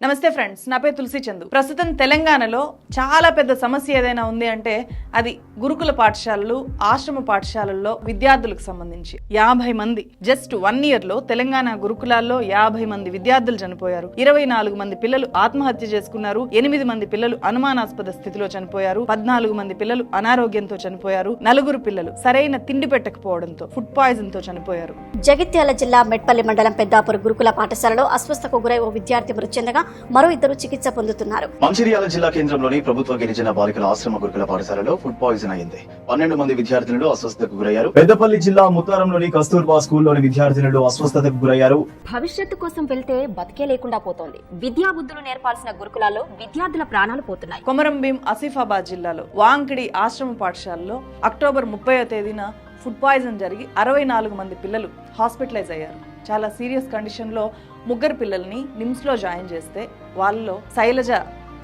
నమస్తే ఫ్రెండ్స్, నా పేరు తులసి చందు. ప్రస్తుతం తెలంగాణలో చాలా పెద్ద సమస్య ఏదైనా ఉంది అంటే అది గురుకుల పాఠశాలలు, ఆశ్రమ పాఠశాలల్లో విద్యార్థులకు సంబంధించి 50 మంది జస్ట్ 1 year లో తెలంగాణ గురుకులాల్లో 50 మంది విద్యార్థులు చనిపోయారు. 24 మంది పిల్లలు ఆత్మహత్య చేసుకున్నారు. 8 మంది పిల్లలు అనుమానాస్పద స్థితిలో చనిపోయారు. 14 మంది పిల్లలు అనారోగ్యంతో చనిపోయారు. 4 పిల్లలు సరైన తిండి పెట్టకపోవడంతో ఫుడ్ పాయిజన్ తో చనిపోయారు. జగిత్యాల జిల్లా మెట్పల్లి మండలం పెద్దాపూర్ గురుకుల పాఠశాలలో అస్వస్థకు గురై ఓ విద్యార్థి మృతి చెందగా మరో 2 చికిత్స పొందుతున్నారు. మంచిర్యాల జిల్లా కేంద్రంలోని ప్రభుత్వ గిరిజన బాలికల ఆశ్రమ గురుకుల పాఠశాలలో ఫుడ్ పాయిజన్ అయింది. 12 మంది విద్యార్థులు అస్వస్థతకు గురయ్యారు. పెద్దపల్లి జిల్లా ముత్తారంలోని కస్తూర్బా స్కూల్లోని విద్యార్థులు అస్వస్థతకు గురయ్యారు. భవిష్యత్తు కోసం వెళ్తే బతికే లేకుండా పోతోంది. విద్యా బుద్ధులు నేర్పాల్సిన గురుకులాల్లో విద్యార్థుల ప్రాణాలు పోతున్నాయి. కొమరంభీం ఆసిఫాబాద్ జిల్లాలో వాంకిడి ఆశ్రమ పాఠశాలలో అక్టోబర్ 30వ తేదీన ఫుడ్ పాయిజన్ జరిగి 64 మంది పిల్లలు హాస్పిటలైజ్ అయ్యారు. చాలా సీరియస్ కండిషన్లో 3 పిల్లల్ని నిమ్స్లో జాయిన్ చేస్తే వాళ్ళలో శైలజ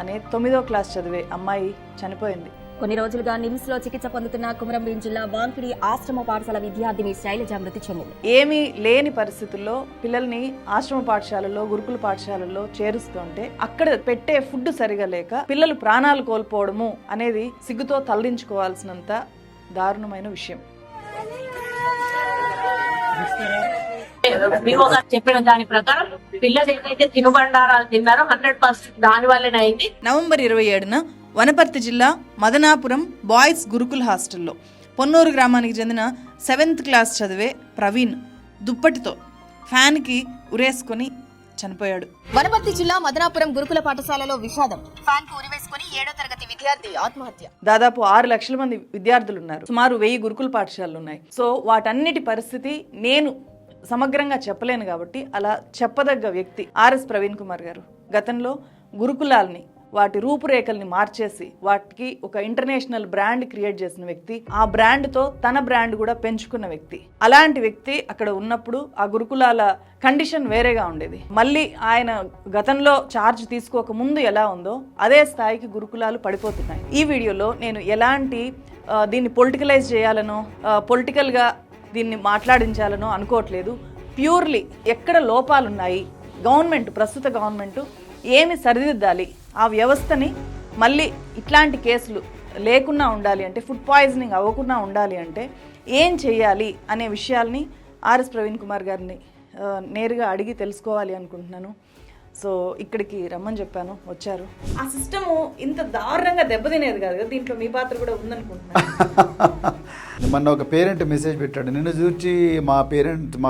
అనే 9వ క్లాస్ చదివే అమ్మాయి చనిపోయింది. కొన్ని రోజులుగా నిమ్స్ లో చికిత్స పొందుతున్న కొమరంభీం జిల్లా వాంకిడి ఆశ్రమ పాఠశాల విద్యార్థిని శైలజ మృతి చెందింది. ఏమీ లేని పరిస్థితుల్లో పిల్లల్ని ఆశ్రమ పాఠశాలలో, గురుకుల పాఠశాలల్లో చేరుస్తుంటే అక్కడ పెట్టే ఫుడ్ సరిగా లేక పిల్లలు ప్రాణాలు కోల్పోవడము అనేది సిగ్గుతో తలదించుకోవాల్సినంత దారుణమైన విషయం. చెప్పిన దాని ప్రకారం పిల్లలు ఏదైతే తినుబండారాలు తిన్నారో 100% దాని వల్లనే అయింది. నవంబర్ 27న వనపర్తి జిల్లా మదనాపురం బాయ్స్ గురుకుల్ హాస్టల్లో పొన్నూరు గ్రామానికి చెందిన 7th క్లాస్ చదివే ప్రవీణ్ దుప్పటితో ఫ్యాన్కి ఉరేసుకొని చనిపోయాడు. వనపర్తి జిల్లా మదనాపురం గురుకుల పాఠశాలలో విషాదం. ఫ్యాన్ కు ఉరివేసుకుని 7వ తరగతి విద్యార్థి ఆత్మహత్య. దాదాపు 6 లక్షల మంది విద్యార్థులు ఉన్నారు. సుమారు 1000 గురుకుల పాఠశాలలు ఉన్నాయి. సో వాటన్నిటి పరిస్థితి నేను సమగ్రంగా చెప్పలేను కాబట్టి అలా చెప్పదగ్గ వ్యక్తి ఆర్ఎస్ ప్రవీణ్ కుమార్ గారు. గతంలో గురుకులాల్ని వాటి రూపురేఖల్ని మార్చేసి వాటికి ఒక ఇంటర్నేషనల్ బ్రాండ్ క్రియేట్ చేసిన వ్యక్తి, ఆ బ్రాండ్తో తన బ్రాండ్ కూడా పెంచుకున్న వ్యక్తి. అలాంటి వ్యక్తి అక్కడ ఉన్నప్పుడు ఆ గురుకులాల కండిషన్ వేరేగా ఉండేది. మళ్ళీ ఆయన గతంలో ఛార్జ్ తీసుకోక ముందు ఎలా ఉందో అదే స్థాయికి గురుకులాలు పడిపోతున్నాయి. ఈ వీడియోలో నేను ఎలాంటి దీన్ని పొలిటికలైజ్ చేయాలనో, పొలిటికల్గా దీన్ని మాట్లాడించాలనో అనుకోవట్లేదు. ప్యూర్లీ ఎక్కడ లోపాలున్నాయి, ప్రస్తుత గవర్నమెంట్ ఏమి సరిదిద్దాలి, ఆ వ్యవస్థని మళ్ళీ ఇట్లాంటి కేసులు లేకుండా ఉండాలి అంటే, ఫుడ్ పాయిజనింగ్ అవ్వకుండా ఉండాలి అంటే ఏం చేయాలి అనే విషయాల్ని ఆర్ఎస్ ప్రవీణ్ కుమార్ గారిని నేరుగా అడిగి తెలుసుకోవాలి అనుకుంటున్నాను. సో ఇక్కడికి రమ్మని చెప్పాను, వచ్చారు. ఆ సిస్టము ఇంత దారుణంగా దెబ్బతినేది కాదు కదా, దీంట్లో మీ పాత్ర కూడా ఉందనుకుంటున్నాను. మొన్న ఒక పేరెంట్ మెసేజ్ పెట్టాడు, నిన్ను చూసి మా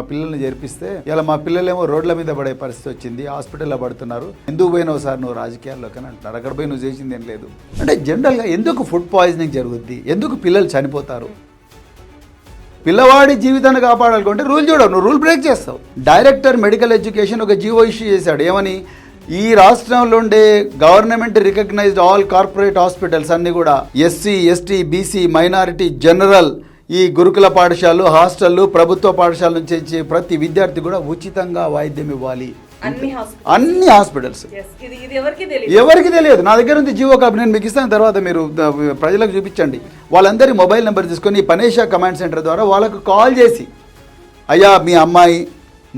పిల్లల్ని చేర్పిస్తే ఇలా మా పిల్లలేమో రోడ్ల మీద పడే పరిస్థితి వచ్చింది, హాస్పిటల్లో పడుతున్నారు, ఎందుకు పోయినావు సార్ నువ్వు రాజకీయాల్లోకి అని అంటున్నారు. అక్కడ పోయి నువ్వు చేసింది ఏం లేదు అంటే, జనరల్గా ఎందుకు ఫుడ్ పాయిజనింగ్ జరుగుద్ది, ఎందుకు పిల్లలు చనిపోతారు, పిల్లవాడి జీవితాన్ని కాపాడాలనుకుంటే రూల్ చూడవు, నువ్వు రూల్ బ్రేక్ చేస్తావు. డైరెక్టర్ మెడికల్ ఎడ్యుకేషన్ ఒక జీవో ఇష్యూ చేశాడు. ఏమని, ఈ రాష్ట్రంలో ఉండే government recognised all corporate hospitals అన్ని కూడా SC, ST, BC, minority, general ఈ గురుకుల పాఠశాలలు, హాస్టళ్ళు, ప్రభుత్వ పాఠశాల నుంచి వచ్చే ప్రతి విద్యార్థి కూడా ఉచితంగా వైద్యం ఇవ్వాలి. అన్ని హాస్పిటల్స్ ఎవరికి తెలియదు. నా దగ్గర ఉంది జీవో కాపీ, నేను మీకు ఇస్తాను, తర్వాత మీరు ప్రజలకు చూపించండి. వాళ్ళందరి మొబైల్ నెంబర్ తీసుకొని పనేషా కమాండ్ సెంటర్ ద్వారా వాళ్ళకు కాల్ చేసి, అయ్యా మీ అమ్మాయి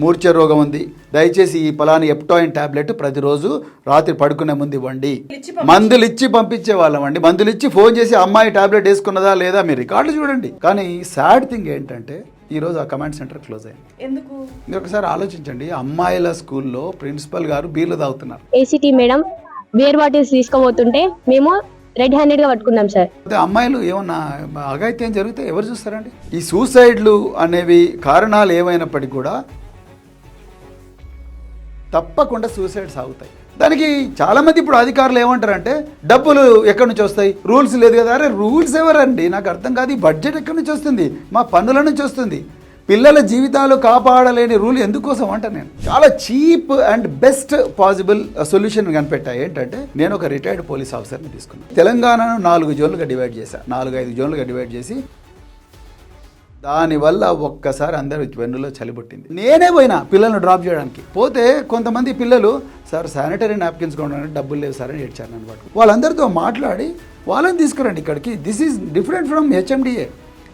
మూర్ఛ రోగం ఉంది, దయచేసి ఈ పలాని ఎప్టాయిన్ టాబ్లెట్ ప్రతిరోజు రాత్రి పడుకునే ముందు ఇవ్వండి. మందులు ఇచ్చి పంపించే వాళ్ళం అండి. మందులు ఇచ్చి ఫోన్ చేసి అమ్మాయి టాబ్లెట్ వేసుకున్నదా లేదా మీ రికార్డులు చూడండి. కానీ సాడ్ థింగ్ ఏంటంటే ఈరోజు ఆ కమాండ్ సెంటర్ క్లోజ్ అయింది. ఎందుకు మీరు ఒకసారి ఆలోచించండి. అమ్మాయిల స్కూల్లో ప్రిన్సిపల్ గారు బీర్లు తాగుతున్నారు. ఏసీటీ మేడం వేర్ బాటిల్స్ తీసుకోబోతుంటే మేము రెడ్ హ్యాండెడ్ గా పట్టుకున్నాం సార్. అమ్మాయిలు ఏమన్నా అఘాయిత్యం జరిగితే ఎవరు చూస్తారండి? ఈ సూసైడ్లు అనేవి కారణాలు ఏమైనప్పటికీ కూడా తప్పకుండా సూసైడ్స్ అవుతాయి. దానికి చాలామంది ఇప్పుడు అధికారులు ఏమంటారంటే, డబ్బులు ఎక్కడి నుంచి వస్తాయి, రూల్స్ లేదు కదా. అరే రూల్స్ ఎవరండి, నాకు అర్థం కాదు. ఈ బడ్జెట్ ఎక్కడి నుంచి వస్తుంది, మా పన్నుల నుంచి వస్తుంది. పిల్లల జీవితాలు కాపాడలేని రూల్ ఎందుకోసం అంట. నేను చాలా cheap and best possible solution కనిపెట్టా. ఏంటంటే, నేను ఒక రిటైర్డ్ పోలీస్ ఆఫీసర్ని తీసుకున్నాను. తెలంగాణను 4 జోన్లుగా డివైడ్ చేశాను, 4-5 జోన్లుగా డివైడ్ చేసి, దానివల్ల ఒక్కసారి అందరూ వెన్నులో చలిపుట్టింది. నేనే పోయినా పిల్లలను డ్రాప్ చేయడానికి. పోతే కొంతమంది పిల్లలు, సార్ శానిటరీ నాప్కిన్స్ కొనడానికి డబ్బులు లేవు సార్ అని ఏడ్చారు అనమాట. వాళ్ళందరితో మాట్లాడి వాళ్ళని తీసుకురండి ఇక్కడికి. This is different from HMDA,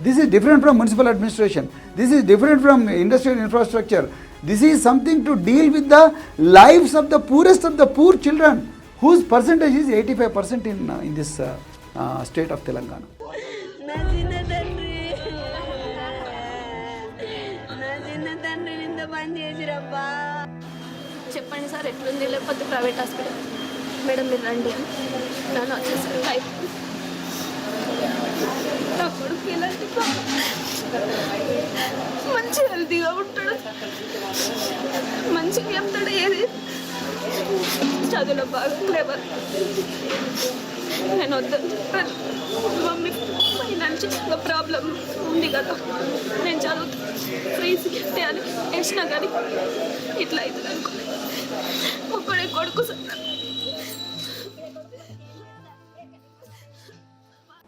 this is different from municipal administration, this is different from industrial infrastructure, This is something to deal with the lives of the poorest of the poor children, whose percentage is 85% in this state of Telangana. నా చిన్న తండ్రి నా చిన్న తండ్రిని ఇంత పని చేసిరబ్బా. చెప్పండి sir ఎట్లుంది, లేకపోతే ప్రైవేట్ హాస్పిటల్ మేడం మీరు రండి అని నన్ను వచ్చేసి లైఫ్ నా కొడుకు ఎలాంటి మంచి హెల్తీగా ఉంటాడు, మంచిగా చెప్తాడు, ఏది చదువులో బాగా క్లేవర్. నేను వద్దు, మమ్మీ ఫైనాన్షియల్గా ప్రాబ్లం ఉంది కదా, నేను చదువుతా ఫ్రీజ్ అని వేసినా కానీ ఇట్లా అవుతుంది అనుకో. ఒక్కడే కొడుకు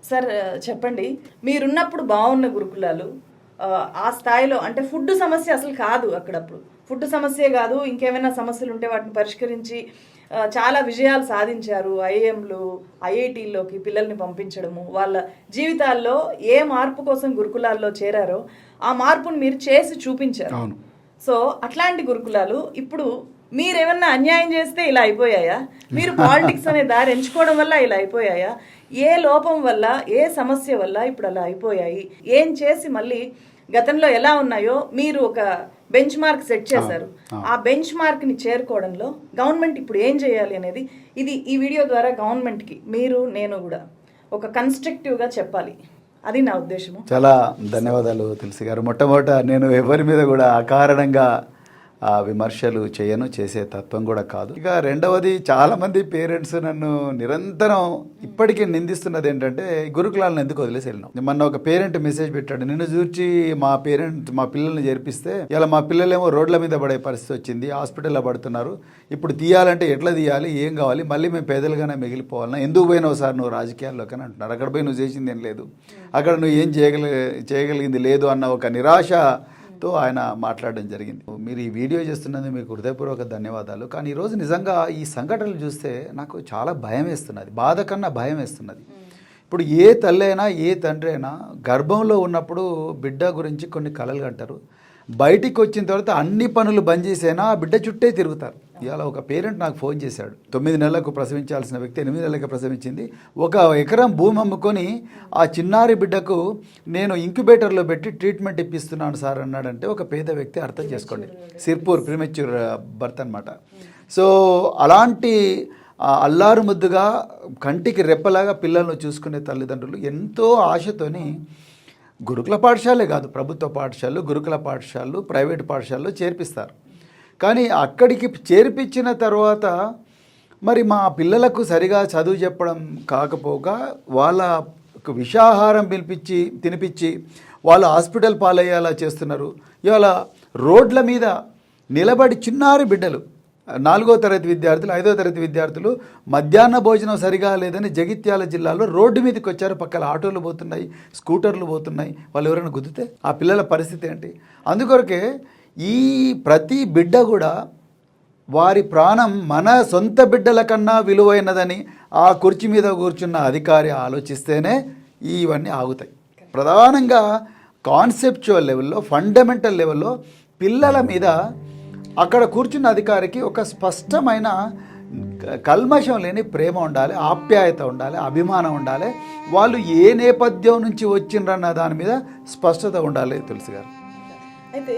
సార్ చెప్పండి, మీరున్నప్పుడు బాగున్న గురుకులాలు ఆ స్థాయిలో అంటే ఫుడ్ సమస్య అసలు కాదు, అక్కడప్పుడు ఫుడ్ సమస్యే కాదు, ఇంకేమైనా సమస్యలు ఉంటే వాటిని పరిష్కరించి చాలా విజయాలు సాధించారు. ఐఐఎంలు ఐఐటీల్లోకి పిల్లల్ని పంపించడము, వాళ్ళ జీవితాల్లో ఏ మార్పు కోసం గురుకులాల్లో చేరారో ఆ మార్పును మీరు చేసి చూపించారు. సో అట్లాంటి గురుకులాలు ఇప్పుడు మీరేమన్నా అన్యాయం చేస్తే ఇలా అయిపోయాయా? మీరు పాలిటిక్స్ అనే దారి ఎంచుకోవడం వల్ల ఇలా అయిపోయాయా? ఏ లోపం వల్ల, ఏ సమస్య వల్ల ఇప్పుడు అలా అయిపోయాయి? ఏం చేసి మళ్ళీ గతంలో ఎలా ఉన్నాయో మీరు ఒక బెంచ్ మార్క్ సెట్ చేశారు. ఆ బెంచ్ మార్క్ ని చేరుకోవడంలో గవర్నమెంట్ ఇప్పుడు ఏం చేయాలి అనేది ఇది ఈ వీడియో ద్వారా గవర్నమెంట్ కి మీరు నేను కూడా ఒక కన్స్ట్రక్టివ్ గా చెప్పాలి, అది నా ఉద్దేశము. చాలా ధన్యవాదాలు తులసి గారు. మొట్టమొదట నేను ఎవరి మీద కూడా అకారణంగా విమర్శలు చేయను, చేసే తత్వం కూడా కాదు. ఇక రెండవది, చాలామంది పేరెంట్స్ నన్ను నిరంతరం ఇప్పటికీ నిందిస్తున్నది ఏంటంటే గురుకులాలను ఎందుకు వదిలేసి వెళ్ళినాం. మొన్న ఒక పేరెంట్ మెసేజ్ పెట్టాడు, నిన్ను చూచి మా పిల్లల్ని చేర్పిస్తే ఇలా మా పిల్లలేమో రోడ్ల మీద పడే పరిస్థితి వచ్చింది, హాస్పిటల్లో పడుతున్నారు, ఇప్పుడు తీయాలంటే ఎట్లా తీయాలి, ఏం కావాలి, మళ్ళీ మేము పేదలుగానే మిగిలిపోవాలన్నా, ఎందుకు పోయినావు సార్ నువ్వు రాజకీయాల్లోకి అని అంటున్నారు. అక్కడ పోయి నువ్వు చేసింది ఏం లేదు, అక్కడ నువ్వు ఏం చేయగలిగింది లేదు అన్న ఒక నిరాశతో ఆయన మాట్లాడడం జరిగింది. మీరు ఈ వీడియో చేస్తున్నందుకు మీకు హృదయపూర్వక ధన్యవాదాలు. కానీ ఈరోజు నిజంగా ఈ సంఘటనలు చూస్తే నాకు చాలా భయం వేస్తున్నది, బాధ కన్నా భయం వేస్తున్నది. ఇప్పుడు ఏ తల్లి అయినా ఏ తండ్రి అయినా గర్భంలో ఉన్నప్పుడు బిడ్డ గురించి కొన్ని కలలు కంటారు, బయటికి వచ్చిన తర్వాత అన్ని పనులు బంద్ చేసైనా ఆ బిడ్డ చుట్టే తిరుగుతారు. ఇవాళ ఒక పేరెంట్ నాకు ఫోన్ చేశాడు, 9 నెలలకు ప్రసవించాల్సిన వ్యక్తి 8 నెలలకు ప్రసవించింది, 1 ఎకరం భూమి అమ్ముకొని ఆ చిన్నారి బిడ్డకు నేను ఇంక్యుబేటర్లో పెట్టి ట్రీట్మెంట్ ఇప్పిస్తున్నాను సార్ అన్నాడంటే ఒక పేద వ్యక్తి, అర్థం చేసుకోండి, సిర్పూర్ ప్రీమెచ్యూర్ బర్త్ అనమాట. సో అలాంటి అల్లారు ముద్దుగా కంటికి రెప్పలాగా పిల్లలను చూసుకునే తల్లిదండ్రులు ఎంతో ఆశతోని గురుకుల పాఠశాలే కాదు, ప్రభుత్వ పాఠశాలలు, గురుకుల పాఠశాలలు, ప్రైవేటు పాఠశాలలో చేర్పిస్తారు. కానీ అక్కడికి చేర్పించిన తర్వాత మరి మా పిల్లలకు సరిగా చదువు చెప్పడం కాకపోగా వాళ్ళకు విషాహారం తినిపించి వాళ్ళు హాస్పిటల్ పాలయ్యేలా చేస్తున్నారు. ఇవాళ రోడ్ల మీద నిలబడి చిన్నారి బిడ్డలు, 4వ తరగతి విద్యార్థులు, 5వ తరగతి విద్యార్థులు మధ్యాహ్న భోజనం సరిగా లేదని జగిత్యాల జిల్లాలో రోడ్డు మీదకి వచ్చారు. పక్కన ఆటోలు పోతున్నాయి, స్కూటర్లు పోతున్నాయి, వాళ్ళు ఎవరైనా గుద్దితే ఆ పిల్లల పరిస్థితి ఏంటి? అందుకొరకే ఈ ప్రతి బిడ్డ కూడా వారి ప్రాణం మన సొంత బిడ్డల కన్నా విలువైనదని ఆ కుర్చీ మీద కూర్చున్న అధికారి ఆలోచిస్తేనే ఇవన్నీ ఆగుతాయి. ప్రధానంగా కాన్సెప్చువల్ లెవెల్లో, ఫండమెంటల్ లెవెల్లో పిల్లల మీద అక్కడ కూర్చున్న అధికారికి ఒక స్పష్టమైన కల్మషం లేని ప్రేమ ఉండాలి, ఆప్యాయత ఉండాలి, అభిమానం ఉండాలి, వాళ్ళు ఏ నేపథ్యం నుంచి వచ్చిండ్రన్న దాని మీద స్పష్టత ఉండాలి. తులసి గారు, అయితే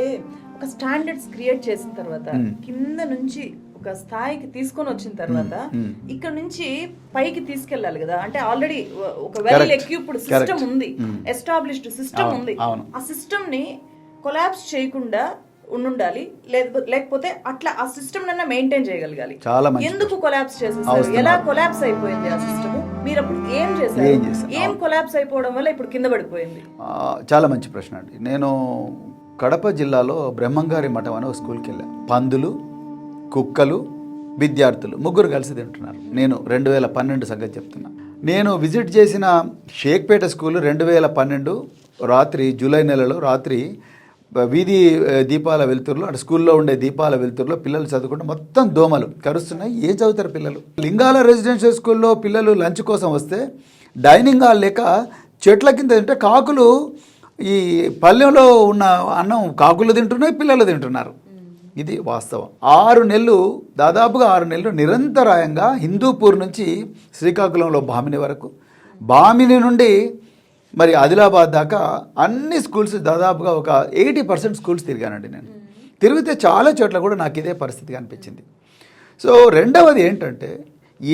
ఒక స్టాండర్డ్స్ క్రియేట్ చేసిన తర్వాత కింద నుంచి ఒక స్థాయికి తీసుకొని వచ్చిన తర్వాత ఇక్కడ నుంచి పైకి తీసుకెళ్ళాలి కదా. అంటే ఆల్రెడీ ఒక వెల్ ఎక్విప్డ్ సిస్టమ్ ఉంది, ఎస్టాబ్లిష్డ్ సిస్టమ్ ఉంది. ఆ సిస్టమ్ ని కొలాప్స్ చేయకుండా ఉండాలి, లేకపోతే అట్లా ఆ సిస్టమ్ నన్న మెయింటైన్ చేయగలగాలి. ఎందుకు కొలాప్స్ చేసేసారు? ఎలా కొలాప్స్ అయిపోయింది ఆ సిస్టమ్? మీరు అప్పుడు ఏం చేశారు? ఏం కొలాప్స్ అయిపోవడం వల్ల ఇప్పుడు కింద పడిపోయింది? చాలా మంచి ప్రశ్న అండి. నేను కడప జిల్లాలో బ్రహ్మంగారి మఠం అనే ఒక స్కూల్కి వెళ్ళాను. పందులు, కుక్కలు, విద్యార్థులు 3 కలిసి తింటున్నారు. నేను 2012 సంగతి చెప్తున్నా. నేను విజిట్ చేసిన షేక్పేట స్కూల్ 2012 రాత్రి, జూలై నెలలో రాత్రి వీధి దీపాల వెలుతురులో, అంటే స్కూల్లో ఉండే దీపాల వెలుతురులో పిల్లలు చదువుకుంటే మొత్తం దోమలు కరుస్తున్నాయి. ఏం చదువుతారు పిల్లలు? లింగాల రెసిడెన్షియల్ స్కూల్లో పిల్లలు లంచ్ కోసం వస్తే డైనింగ్ హాల్ లేక చెట్ల కింద తింటే కాకులు, ఈ పల్లెంలో ఉన్న అన్నం కాకులు తింటున్నాయి, పిల్లలు తింటున్నారు. ఇది వాస్తవం. 6 నెలలు, దాదాపుగా 6 నెలలు నిరంతరాయంగా హిందూపూర్ నుంచి శ్రీకాకుళంలో బామిని వరకు, బామిని నుండి మరి ఆదిలాబాద్ దాకా అన్ని స్కూల్స్ దాదాపుగా ఒక 80% స్కూల్స్ తిరిగానండి నేను. తిరిగితే చాలా చోట్ల కూడా నాకు ఇదే పరిస్థితి అనిపించింది. సో రెండవది ఏంటంటే,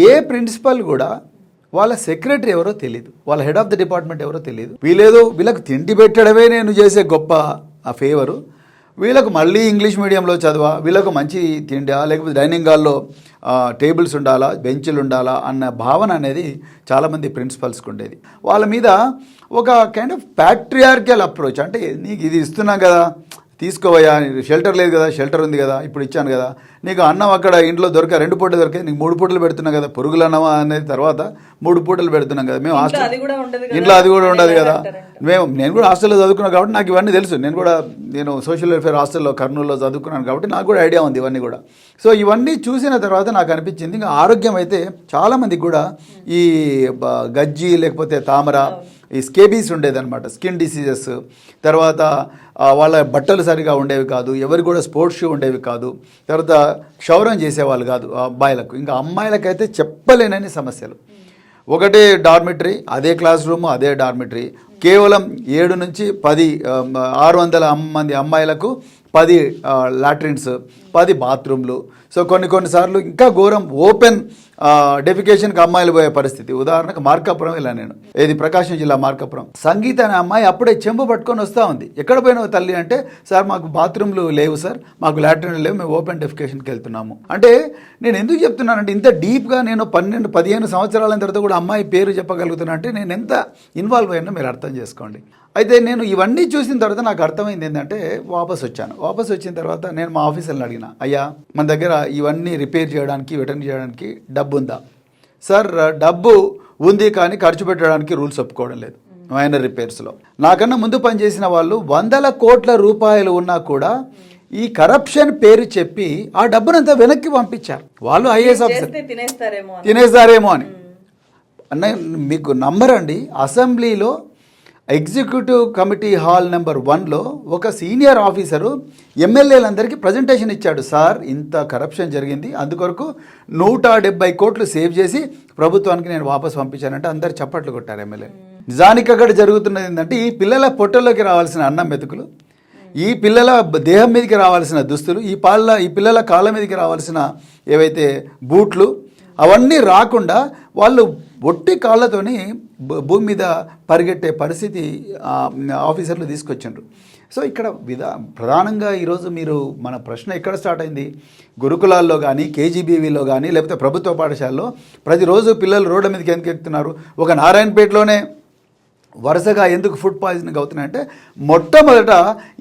ఏ ప్రిన్సిపల్ కూడా వాళ్ళ సెక్రటరీ ఎవరో తెలియదు, వాళ్ళ హెడ్ ఆఫ్ ద డిపార్ట్మెంట్ ఎవరో తెలియదు. వీళ్ళకు తిండి పెట్టడమే నేను చేసే గొప్ప ఆ ఫేవరు, వీళ్ళకు మళ్ళీ ఇంగ్లీష్ మీడియంలో చదవా, వీళ్ళకు మంచి తిండా, లేకపోతే డైనింగ్ హాల్లో టేబుల్స్ ఉండాలా, బెంచ్లు ఉండాలా అన్న భావన అనేది చాలామంది ప్రిన్సిపల్స్కి ఉండేది. వాళ్ళ మీద ఒక కైండ్ ఆఫ్ ప్యాట్రియార్కల్ అప్రోచ్, అంటే నీకు ఇది ఇస్తున్నాం కదా తీసుకోవయ్యా, షెల్టర్ లేదు కదా, షెల్టర్ ఉంది కదా, ఇప్పుడు ఇచ్చాను కదా, నీకు అన్నం అక్కడ ఇంట్లో 2 పూటలు దొరికాయి, నీకు 3 పూటలు పెడుతున్నాం కదా, పురుగులు అన్నమా అనేది తర్వాత 3 పూటలు పెడుతున్నాం కదా, మేము హాస్టల్ ఇంట్లో అది కూడా ఉండదు కదా, నేను కూడా హాస్టల్లో చదువుకున్నాను కాబట్టి నాకు ఇవన్నీ తెలుసు. నేను సోషల్ వెల్ఫేర్ హాస్టల్లో కర్నూలులో చదువుకున్నాను కాబట్టి నాకు కూడా ఐడియా ఉంది ఇవన్నీ కూడా. సో ఇవన్నీ చూసిన తర్వాత నాకు అనిపించింది, ఇంకా ఆరోగ్యం అయితే చాలామందికి కూడా ఈ గజ్జి లేకపోతే తామర, ఈ స్కేబీస్ ఉండేదన్నమాట, స్కిన్ డిసీజెస్. తర్వాత వాళ్ళ బట్టలు సరిగా ఉండేవి కాదు, ఎవరికి కూడా స్పోర్ట్స్ షూ ఉండేవి కాదు, తర్వాత క్షౌరం చేసేవాళ్ళు కాదు అబ్బాయిలకు. ఇంకా అమ్మాయిలకైతే చెప్పలేనని సమస్యలు. ఒకటే డార్మిటరీ, అదే క్లాస్ రూము, అదే డార్మిటరీ, కేవలం 7 నుంచి 10 600 మంది అమ్మాయిలకు 10 లాట్రిన్స్, 10 బాత్రూమ్లు. సో కొన్నిసార్లు ఇంకా ఘోరం, ఓపెన్ డెఫికేషన్కి అమ్మాయిలు పోయే పరిస్థితి. ఉదాహరణకు మార్కాపురం ఇలా, నేను ఏది ప్రకాశం జిల్లా మార్కాపురం, సంగీత అనే అమ్మాయి అప్పుడే చెంబు పట్టుకొని వస్తూ ఉంది. ఎక్కడ పోయినావు తల్లి అంటే, సార్ మాకు బాత్రూమ్లు లేవు సార్, మాకు లాట్రిన్లు లేవు, మేము ఓపెన్ డెఫికేషన్కి వెళ్తున్నాము. అంటే నేను ఎందుకు చెప్తున్నానంటే, ఇంత డీప్గా నేను 12-15 సంవత్సరాల తర్వాత కూడా అమ్మాయి పేరు చెప్పగలుగుతున్నా అంటే నేను ఎంత ఇన్వాల్వ్ అయినా మీరు అర్థం చేసుకోండి. అయితే నేను ఇవన్నీ చూసిన తర్వాత నాకు అర్థమైంది ఏంటంటే, వాపస్ వచ్చాను. వాపస్ వచ్చిన తర్వాత నేను మా ఆఫీసర్ని అడిగిన, అయ్యా మన దగ్గర ఇవన్నీ రిపేర్ చేయడానికి, వెటర్న్ చేయడానికి డబ్బు ఉందా? సార్ డబ్బు ఉంది కానీ ఖర్చు పెట్టడానికి రూల్స్ ఒప్పుకోవడం లేదు మైనర్ రిపేర్స్లో. నాకన్నా ముందు పనిచేసిన వాళ్ళు 100 కోట్ల రూపాయలు ఉన్నా కూడా ఈ కరప్షన్ పేరు చెప్పి ఆ డబ్బునంతా వెనక్కి పంపించారు. వాళ్ళు ఐఏఎస్ ఆఫీసర్ తినేస్తారేమో అని. అన్న మీకు నంబరండి, అసెంబ్లీలో ఎగ్జిక్యూటివ్ కమిటీ హాల్ నెంబర్ 1లో ఒక సీనియర్ ఆఫీసరు ఎమ్మెల్యేలందరికీ ప్రజెంటేషన్ ఇచ్చాడు. సార్ ఇంత కరప్షన్ జరిగింది, అందుకొరకు 170 కోట్లు సేవ్ చేసి ప్రభుత్వానికి నేను వాపస్ పంపించానంటే అందరు చప్పట్లు కొట్టారు ఎమ్మెల్యే. నిజానికి అక్కడ జరుగుతున్నది ఏంటంటే, ఈ పిల్లల పొట్టల్లోకి రావాల్సిన అన్నం మెతుకులు, ఈ పిల్లల దేహం మీదకి రావాల్సిన దుస్తులు, ఈ పిల్లల కాళ్ళ మీదకి రావాల్సిన ఏవైతే బూట్లు, అవన్నీ రాకుండా వాళ్ళు ఒట్టి కాళ్ళతోని భూమి మీద పరిగెట్టే పరిస్థితి ఆఫీసర్లు తీసుకొచ్చిండ్రు. సో ఇక్కడ ప్రధానంగా ఈరోజు మన ప్రశ్న ఎక్కడ స్టార్ట్ అయింది, గురుకులాల్లో కానీ, కేజీబీవీలో కానీ, లేకపోతే ప్రభుత్వ పాఠశాలలో ప్రతిరోజు పిల్లలు రోడ్ల మీదకి ఎందుకు ఎక్కుతున్నారు? ఒక నారాయణపేటలోనే వరుసగా ఎందుకు ఫుడ్ పాయిజనింగ్ అవుతున్నాయంటే, మొట్టమొదట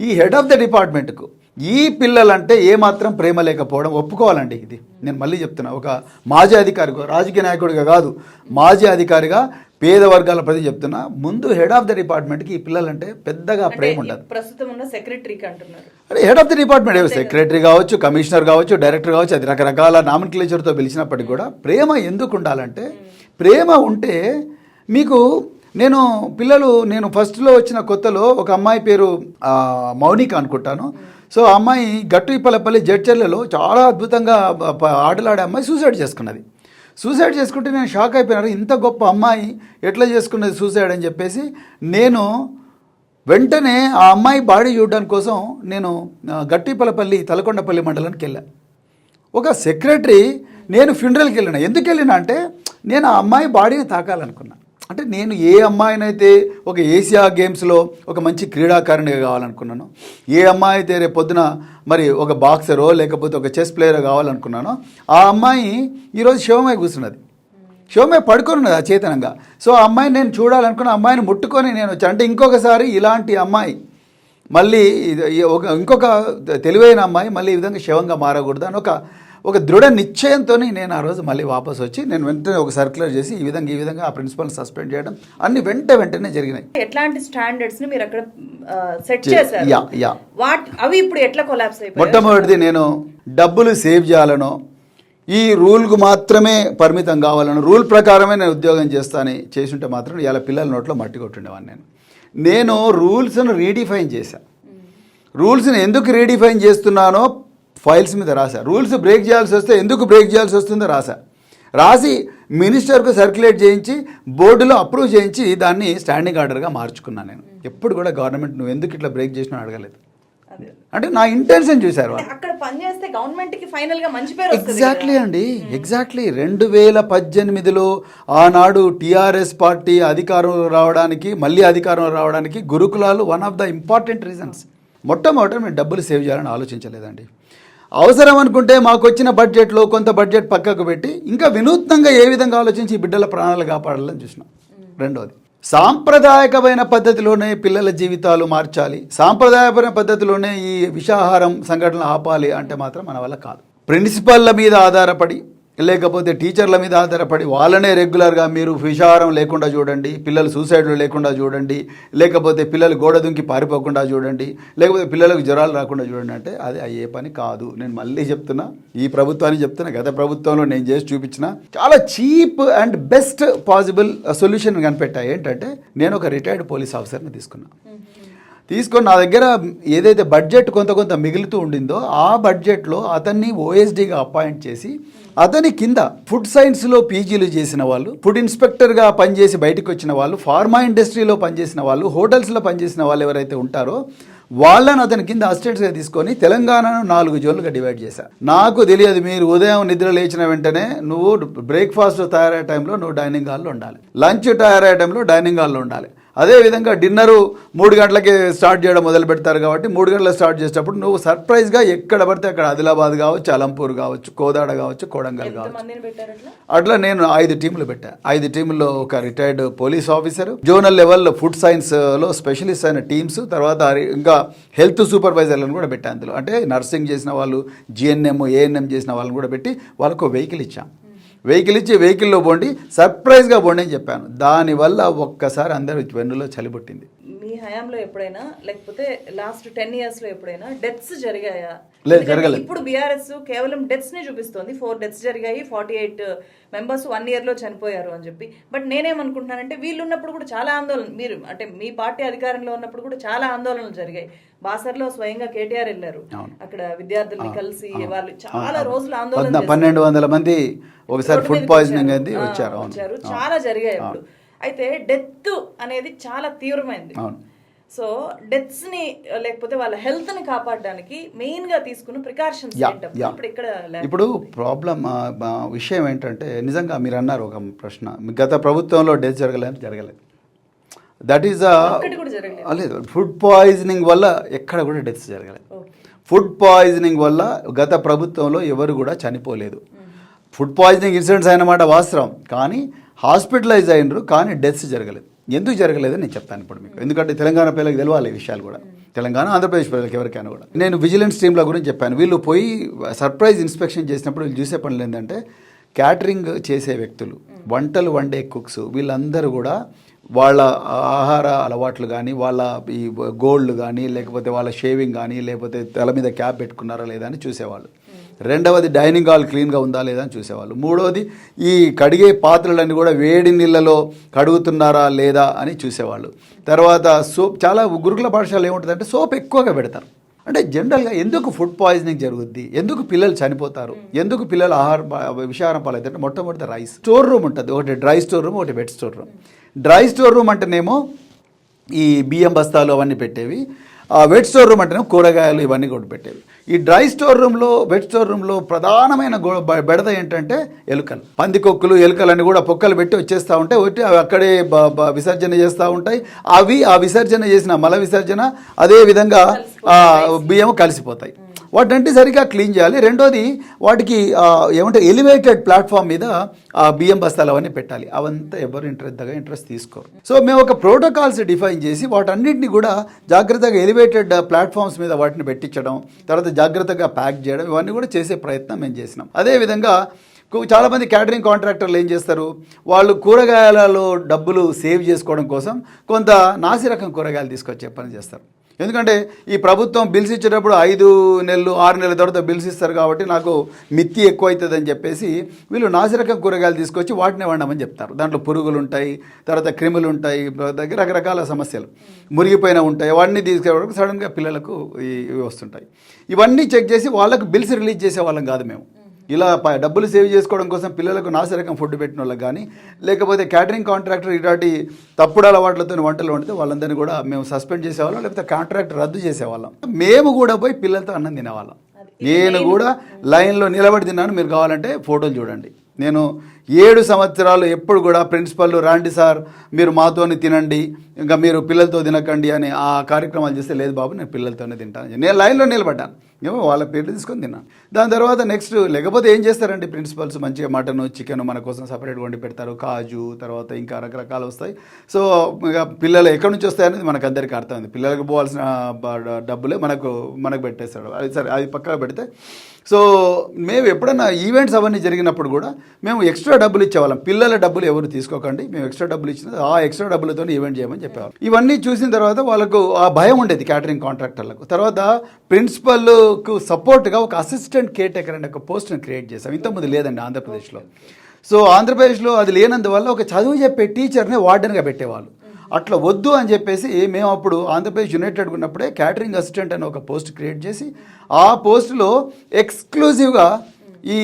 ఈ హెడ్ ఆఫ్ ద డిపార్ట్మెంట్కు ఈ పిల్లలంటే ఏమాత్రం ప్రేమ లేకపోవడం ఒప్పుకోవాలండి. ఇది నేను మళ్ళీ చెప్తున్నా, ఒక మాజీ అధికారిగా, రాజకీయ నాయకుడిగా కాదు, మాజీ అధికారిగా పేద వర్గాల ప్రతి చెప్తున్నా, ముందు హెడ్ ఆఫ్ ద డిపార్ట్మెంట్కి ఈ పిల్లలంటే పెద్దగా ప్రేమ ఉండదు. ప్రస్తుతం ఉన్న సెక్రటరీకి అంటున్నారు, అంటే head of the department secretary కావచ్చు, కమిషనర్ కావచ్చు, డైరెక్టర్ కావచ్చు, అది రకరకాల నామినిక్లేచర్తో పిలిచినప్పటికీ కూడా ప్రేమ ఎందుకు ఉండాలంటే, ప్రేమ ఉంటే మీకు నేను ఫస్ట్లో వచ్చిన కొత్తలో ఒక అమ్మాయి పేరు మౌనిక అనుకుంటాను. సో ఆ అమ్మాయి గట్టుపల్లపల్లి జడ్చర్లలో చాలా అద్భుతంగా ఆటలాడే అమ్మాయి సూసైడ్ చేసుకున్నది. సూసైడ్ చేసుకుంటే నేను షాక్ అయిపోయినారు, ఇంత గొప్ప అమ్మాయి ఎట్లా చేసుకున్నది సూసైడ్ అని చెప్పేసి. నేను వెంటనే ఆ అమ్మాయి బాడీ చూడడానికి కోసం నేను గట్టిపల్లపల్లి తలకొండపల్లి మండలానికి వెళ్ళాను. ఒక సెక్రటరీ, నేను ఫ్యూనరల్కి వెళ్ళినా. ఎందుకు వెళ్ళినా అంటే, నేను ఆ అమ్మాయి బాడీని తాకాలనుకున్నా. అంటే నేను ఏ అమ్మాయినైతే ఒక ఏషియా గేమ్స్లో ఒక మంచి క్రీడాకారిణిగా కావాలనుకున్నాను, ఏ అమ్మాయి అయితే రేపు పొద్దున మరి ఒక బాక్సరో లేకపోతే ఒక చెస్ ప్లేయరో కావాలనుకున్నానో, ఆ అమ్మాయి ఈరోజు శివమై కూర్చున్నది, శివమై పడుకొని ఉన్నది అచేతనంగా. సో ఆ అమ్మాయిని నేను చూడాలనుకున్న, అమ్మాయిని ముట్టుకొని నేను వచ్చాను. అంటే ఇంకొకసారి ఇలాంటి అమ్మాయి మళ్ళీ ఇంకొక తెలివైన అమ్మాయి మళ్ళీ ఈ విధంగా శివంగా మారకూడదు అని ఒక దృఢ నిశ్చయంతో నేను ఆ రోజు మళ్ళీ వాపస్ వచ్చి నేను వెంటనే ఒక సర్క్యులర్ చేసి ఈ విధంగా ఆ ప్రిన్సిపల్ని సస్పెండ్ చేయడం అన్ని వెంటనే జరిగినాయి. ఎట్లాంటి స్టాండర్డ్స్ ని మీరు అక్కడ సెట్ చేశారు? అవి ఇప్పుడు ఎట్లా కొలాప్స్ అయిపోయాయి? మొట్టమొదటిది, నేను డబ్బులు సేవ్ చేయాలనో, ఈ రూల్కు మాత్రమే పరిమితం కావాలనో, రూల్ ప్రకారమే నేను ఉద్యోగం చేస్తానని చేసుంటే మాత్రం ఇలా పిల్లల నోట్లో మట్టి కొట్టుండేవాడిని. నేను రూల్స్ను రీడిఫైన్ చేశాను. రూల్స్ని ఎందుకు రీడిఫైన్ చేస్తున్నానో ఫైల్స్ మీద రాశా. రూల్స్ బ్రేక్ చేయాల్సి వస్తే ఎందుకు బ్రేక్ చేయాల్సి వస్తుందో రాసి మినిస్టర్కు సర్క్యులేట్ చేయించి బోర్డులో అప్రూవ్ చేయించి దాన్ని స్టాండింగ్ ఆర్డర్గా మార్చుకున్నాను. నేను ఎప్పుడు కూడా గవర్నమెంట్ నువ్వు ఎందుకు ఇట్లా బ్రేక్ చేసినా అడగలేదు. అంటే నా ఇంటెన్షన్ చూశారు వాళ్ళు. అక్కడ పనిచేస్తే గవర్నమెంట్ కి ఫైనల్ గా మంచి పేరు వస్తుంది. ఎగ్జాక్ట్లీ అండి, ఎగ్జాక్ట్లీ. 2018లో ఆనాడు టీఆర్ఎస్ పార్టీ అధికారంలో రావడానికి గురుకులాలు one of the important reasons. మొట్టమొదట మేము డబ్బులు సేవ్ చేయాలని ఆలోచించలేదండి. అవసరం అనుకుంటే మాకు వచ్చిన బడ్జెట్లో కొంత బడ్జెట్ పక్కకు పెట్టి ఇంకా వినూత్నంగా ఏ విధంగా ఆలోచించి ఈ బిడ్డల ప్రాణాలు కాపాడాలని చూసినాం. రెండోది, సాంప్రదాయకమైన పద్ధతిలోనే పిల్లల జీవితాలు మార్చాలి, సాంప్రదాయపరమైన పద్ధతిలోనే ఈ విషాహారం సంఘటనలు ఆపాలి అంటే మాత్రం మన వల్ల కాదు. ప్రిన్సిపల్ల మీద ఆధారపడి లేకపోతే టీచర్ల మీద ఆధారపడి వాళ్ళనే రెగ్యులర్గా మీరు విషాహారం లేకుండా చూడండి, పిల్లలు సూసైడ్లు లేకుండా చూడండి, లేకపోతే పిల్లలు గోడ దుంకి పారిపోకుండా చూడండి, లేకపోతే పిల్లలకు జ్వరాలు రాకుండా చూడండి అంటే అది అయ్యే పని కాదు. నేను మళ్ళీ చెప్తున్నా, ఈ ప్రభుత్వానికి చెప్తున్నా, గత ప్రభుత్వంలో నేను చేసి చూపించిన చాలా cheap and best possible solution కనిపెట్టా. ఏంటంటే నేను ఒక రిటైర్డ్ పోలీస్ ఆఫీసర్ని తీసుకొని నా దగ్గర ఏదైతే బడ్జెట్ కొంత మిగులుతూ ఉండిందో ఆ బడ్జెట్లో అతన్ని ఓఎస్డీగా అపాయింట్ చేసి అతని కింద ఫుడ్ సైన్స్లో పీజీలు చేసిన వాళ్ళు, ఫుడ్ ఇన్స్పెక్టర్గా పనిచేసి బయటకు వచ్చిన వాళ్ళు, ఫార్మా ఇండస్ట్రీలో పనిచేసిన వాళ్ళు, హోటల్స్లో పనిచేసిన వాళ్ళు ఎవరైతే ఉంటారో వాళ్ళని అతని కింద అసిస్టెంట్స్గా తీసుకొని తెలంగాణను 4 జోన్లుగా డివైడ్ చేశారు. నాకు తెలియదు, మీరు ఉదయం నిద్ర లేచిన వెంటనే నువ్వు బ్రేక్ఫాస్ట్ తయారయ్యే టైంలో నువ్వు డైనింగ్ హాల్లో ఉండాలి, లంచ్ తయారయ్యే టైంలో డైనింగ్ హాల్లో ఉండాలి. అదేవిధంగా డిన్నరు 3 గంటలకి స్టార్ట్ చేయడం మొదలు పెడతారు కాబట్టి 3 గంటలకు స్టార్ట్ చేసేటప్పుడు నువ్వు సర్ప్రైజ్గా ఎక్కడ పడితే అక్కడ ఆదిలాబాద్ కావచ్చు, అలంపూర్ కావచ్చు, కోదాడ కావచ్చు, కొడంగల్ కావచ్చు, అట్లా నేను 5 టీంలు పెట్టా. 5 టీంల్లో ఒక retired police officer, zonal level food సైన్స్లో స్పెషలిస్ట్ అయిన టీమ్స్, తర్వాత ఇంకా హెల్త్ సూపర్వైజర్లను కూడా పెట్టా. అందులో అంటే నర్సింగ్ చేసిన వాళ్ళు, జిఎన్ఎం, ఏఎన్ఎం చేసిన వాళ్ళని కూడా పెట్టి వాళ్ళకు వెహికల్ ఇచ్చాం. వెహికల్లో పోండి, సర్ప్రైజ్గా పోండి అని చెప్పాను. దానివల్ల ఒక్కసారి అందరూ వెన్నులో చలిపుట్టింది. మీ హయాంలో ఎప్పుడైనా లేకపోతే లాస్ట్ 10 years లో ఎప్పుడైనా డెత్స్ జరిగాయా? లేదు, జరగలేదు. ఇప్పుడు బీఆర్ఎస్ కేవలం డెత్స్ ని చూపిస్తోంది. 4 deaths జరిగాయి, 48 members 1 year లో చనిపోయారు అని చెప్పి. బట్ నేనేమనుకుంటున్నానంటే వీళ్ళు ఉన్నప్పుడు కూడా చాలా ఆందోళన, మీరు అంటే మీ పార్టీ అధికారంలో ఉన్నప్పుడు కూడా చాలా ఆందోళనలు జరిగాయి. బాసర్లో స్వయంగా కేటీఆర్ వెళ్ళారు, అక్కడ విద్యార్థుల్ని కలిసి వాళ్ళు చాలా రోజులు ఆందోళన 1200 మంది ఒకసారి ఫుడ్ పాయిజనింగ్ అనేది వచ్చారు. చాలా జరిగాయి అప్పుడు. అయితే డెత్ అనేది చాలా తీవ్రమైంది. సో డెత్స్ ని లేకపోతే వాళ్ళ హెల్త్ ని కాపాడడానికి మెయిన్ గా తీసుకున్న ప్రికాషన్స్ ఇప్పుడు ప్రాబ్లం విషయం ఏంటంటే, నిజంగా మీరు అన్నారు ఒక ప్రశ్న, గత ప్రభుత్వంలో డెత్ జరగలేదు. దట్ ఈస్ లేదు, ఫుడ్ పాయిజనింగ్ వల్ల ఎక్కడ కూడా డెత్స్ జరగలేదు. ఫుడ్ పాయిజనింగ్ వల్ల గత ప్రభుత్వంలో ఎవరు కూడా చనిపోలేదు. ఫుడ్ పాయిజనింగ్ ఇన్సిడెంట్స్ అయినమాట వాస్తవం, కానీ హాస్పిటలైజ్ అయినరు, కానీ డెత్స్ జరగలేదు. ఎందుకు జరగలేదని నేను చెప్తాను ఇప్పుడు మీకు, ఎందుకంటే తెలంగాణ పిల్లలకు తెలవాలి ఈ విషయాలు కూడా, తెలంగాణ ఆంధ్రప్రదేశ్ పిల్లలకి ఎవరికైనా కూడా. నేను విజిలెన్స్ టీంల గురించి చెప్పాను. వీళ్ళు పోయి సర్ప్రైజ్ ఇన్స్పెక్షన్ చేసినప్పుడు వీళ్ళు చూసే పనులు ఏంటంటే, క్యాటరింగ్ చేసే వ్యక్తులు, వంటలు వండే కుక్స్, వీళ్ళందరూ కూడా వాళ్ళ ఆహార అలవాట్లు కానీ, వాళ్ళ ఈ గోల్డ్ కానీ, లేకపోతే వాళ్ళ షేవింగ్ కానీ, లేకపోతే తల మీద క్యాప్ పెట్టుకున్నారా లేదా అని చూసేవాళ్ళు. రెండవది డైనింగ్ హాల్ క్లీన్గా ఉందా లేదా అని చూసేవాళ్ళు. మూడవది ఈ కడిగే పాత్రలన్నీ కూడా వేడి నీళ్ళలో కడుగుతున్నారా లేదా అని చూసేవాళ్ళు. తర్వాత సోప్, చాలా గురుకుల పాఠశాలలో ఏముంటుందంటే సోప్ ఎక్కువగా పెడతారు. అంటే జనరల్గా ఎందుకు ఫుడ్ పాయిజనింగ్ జరుగుద్ది, ఎందుకు పిల్లలు చనిపోతారు, ఎందుకు పిల్లలు విషాహారం పాలవుతారంటే, మొట్టమొదటి రైస్ స్టోర్ రూమ్ ఉంటుంది, ఒకటి డ్రై స్టోర్ రూమ్, ఒకటి wet store room. Dry store room అంటేనేమో ఈ బియ్యం బస్తాలు అవన్నీ పెట్టేవి, వెట్ స్టోర్ రూమ్ అంటేనే కూరగాయలు ఇవన్నీ కూడా పెట్టేవి. ఈ డ్రై స్టోర్ రూమ్లో, వెట్ స్టోర్ రూమ్లో ప్రధానమైన బెడద ఏంటంటే ఎలుకలు, పందికొక్కులు, ఎలుకలన్నీ కూడా పొక్కలు పెట్టి వచ్చేస్తూ ఉంటాయి. వచ్చి అవి అక్కడే విసర్జన చేస్తూ ఉంటాయి. అవి ఆ విసర్జన చేసిన మల విసర్జన అదేవిధంగా బియ్యం కలిసిపోతాయి. వాటిని సరిగ్గా క్లీన్ చేయాలి. రెండోది వాటికి ఏమంటే ఎలివేటెడ్ ప్లాట్ఫామ్ మీద ఆ బియ్యం బస్తాలు అవన్నీ పెట్టాలి. అవంతా ఎవరు ఇంట్రెస్ట్ తీసుకోరు. సో మేము ఒక ప్రోటోకాల్స్ డిఫైన్ చేసి వాటన్నిటిని కూడా జాగ్రత్తగా ఎలివేటెడ్ ప్లాట్ఫామ్స్ మీద వాటిని పెట్టించడం, తర్వాత జాగ్రత్తగా ప్యాక్ చేయడం, ఇవన్నీ కూడా చేసే ప్రయత్నం మేము చేసినాం. అదేవిధంగా చాలామంది క్యాటరింగ్ కాంట్రాక్టర్లు ఏం చేస్తారు, వాళ్ళు కూరగాయలలో డబ్బులు సేవ్ చేసుకోవడం కోసం కొంత నాసి రకం కూరగాయలు తీసుకొచ్చే పని చేస్తారు. ఎందుకంటే ఈ ప్రభుత్వం బిల్స్ ఇచ్చేటప్పుడు 5 నెలలు 6 నెలల తర్వాత బిల్స్ ఇస్తారు కాబట్టి నాకు మిత్తి ఎక్కువ అవుతుందని చెప్పేసి వీళ్ళు నాసిరకం కూరగాయలు తీసుకొచ్చి వాటిని వండమని చెప్తారు. దాంట్లో పురుగులు ఉంటాయి, తర్వాత క్రిములు ఉంటాయి, రకరకాల సమస్యలు మురిగిపోయిన ఉంటాయి. అవన్నీ తీసుకెళ్ళడానికి సడన్గా పిల్లలకు ఇవి వస్తుంటాయి. ఇవన్నీ చెక్ చేసి వాళ్ళకు బిల్స్ రిలీజ్ చేసే వాళ్ళం కాదు మేము. ఇలా డబ్బులు సేవ్ చేసుకోవడం కోసం పిల్లలకు నాసిరకం ఫుడ్ పెట్టిన వాళ్ళకి కానీ, లేకపోతే క్యాటరింగ్ కాంట్రాక్టర్ ఇలాంటి తప్పుడు అలవాట్లతో వంటలు వండితే వాళ్ళందరినీ కూడా మేము సస్పెండ్ చేసేవాళ్ళం, లేకపోతే కాంట్రాక్ట్ రద్దు చేసేవాళ్ళం. మేము కూడా పోయి పిల్లలతో అన్నం తినేవాళ్ళం. నేను కూడా లైన్లో నిలబడి తిన్నాను. మీరు కావాలంటే ఫోటోలు చూడండి. నేను 7 సంవత్సరాలు ఎప్పుడు కూడా ప్రిన్సిపల్ రండి సార్ మీరు మాతోనే తినండి, ఇంకా మీరు పిల్లలతో తినకండి అని ఆ కార్యక్రమాలు చేస్తే లేదు బాబు నేను పిల్లలతోనే తింటాను. నేను లైన్లో నిలబడ్డాను, ఏమో వాళ్ళ పేర్లు తీసుకొని తిన్నాను. దాని తర్వాత నెక్స్ట్ లేకపోతే ఏం చేస్తారండి ప్రిన్సిపల్స్, మంచిగా మటన్ చికెన్ మన కోసం సపరేట్గా వండి పెడతారు, కాజు తర్వాత ఇంకా రకరకాలు వస్తాయి. సో ఇక పిల్లలు ఎక్కడి నుంచి వస్తాయనేది మనకు అందరికీ అర్థమైంది. పిల్లలకు పోవాల్సిన డబ్బులే మనకు పెట్టేస్తాడు. అది సరే, అది పక్కగా పెడితే సో మేము ఎప్పుడైనా ఈవెంట్స్ అవన్నీ జరిగినప్పుడు కూడా మేము ఎక్స్ట్రా డబ్బులు ఇచ్చేవాళ్ళం. పిల్లల డబ్బులు ఎవరు తీసుకోకండి, మేము ఎక్స్ట్రా డబ్బులు ఇచ్చిన ఆ ఎక్స్ట్రా డబ్బులతో ఈవెంట్ చేయమని చెప్పేవాళ్ళం. ఇవన్నీ చూసిన తర్వాత వాళ్ళకు ఆ భయం ఉండేది క్యాటరింగ్ కాంట్రాక్టర్లకు. తర్వాత ప్రిన్సిపల్కు సపోర్ట్గా ఒక అసిస్టెంట్ కేర్ టేకర్ అనే ఒక పోస్ట్ని క్రియేట్ చేసాం. ఇంతకుముందు లేదండి ఆంధ్రప్రదేశ్లో. సో ఆంధ్రప్రదేశ్లో అది లేనందువల్ల ఒక చదువు చెప్పే టీచర్ని వార్డెన్గా పెట్టేవాళ్ళు. అట్లా వద్దు అని చెప్పేసి మేము అప్పుడు ఆంధ్రప్రదేశ్ యునైటెడ్ ఉన్నప్పుడే క్యాటరింగ్ అసిస్టెంట్ అని ఒక పోస్ట్ క్రియేట్ చేసి ఆ పోస్టులో ఎక్స్క్లూజివ్గా ఈ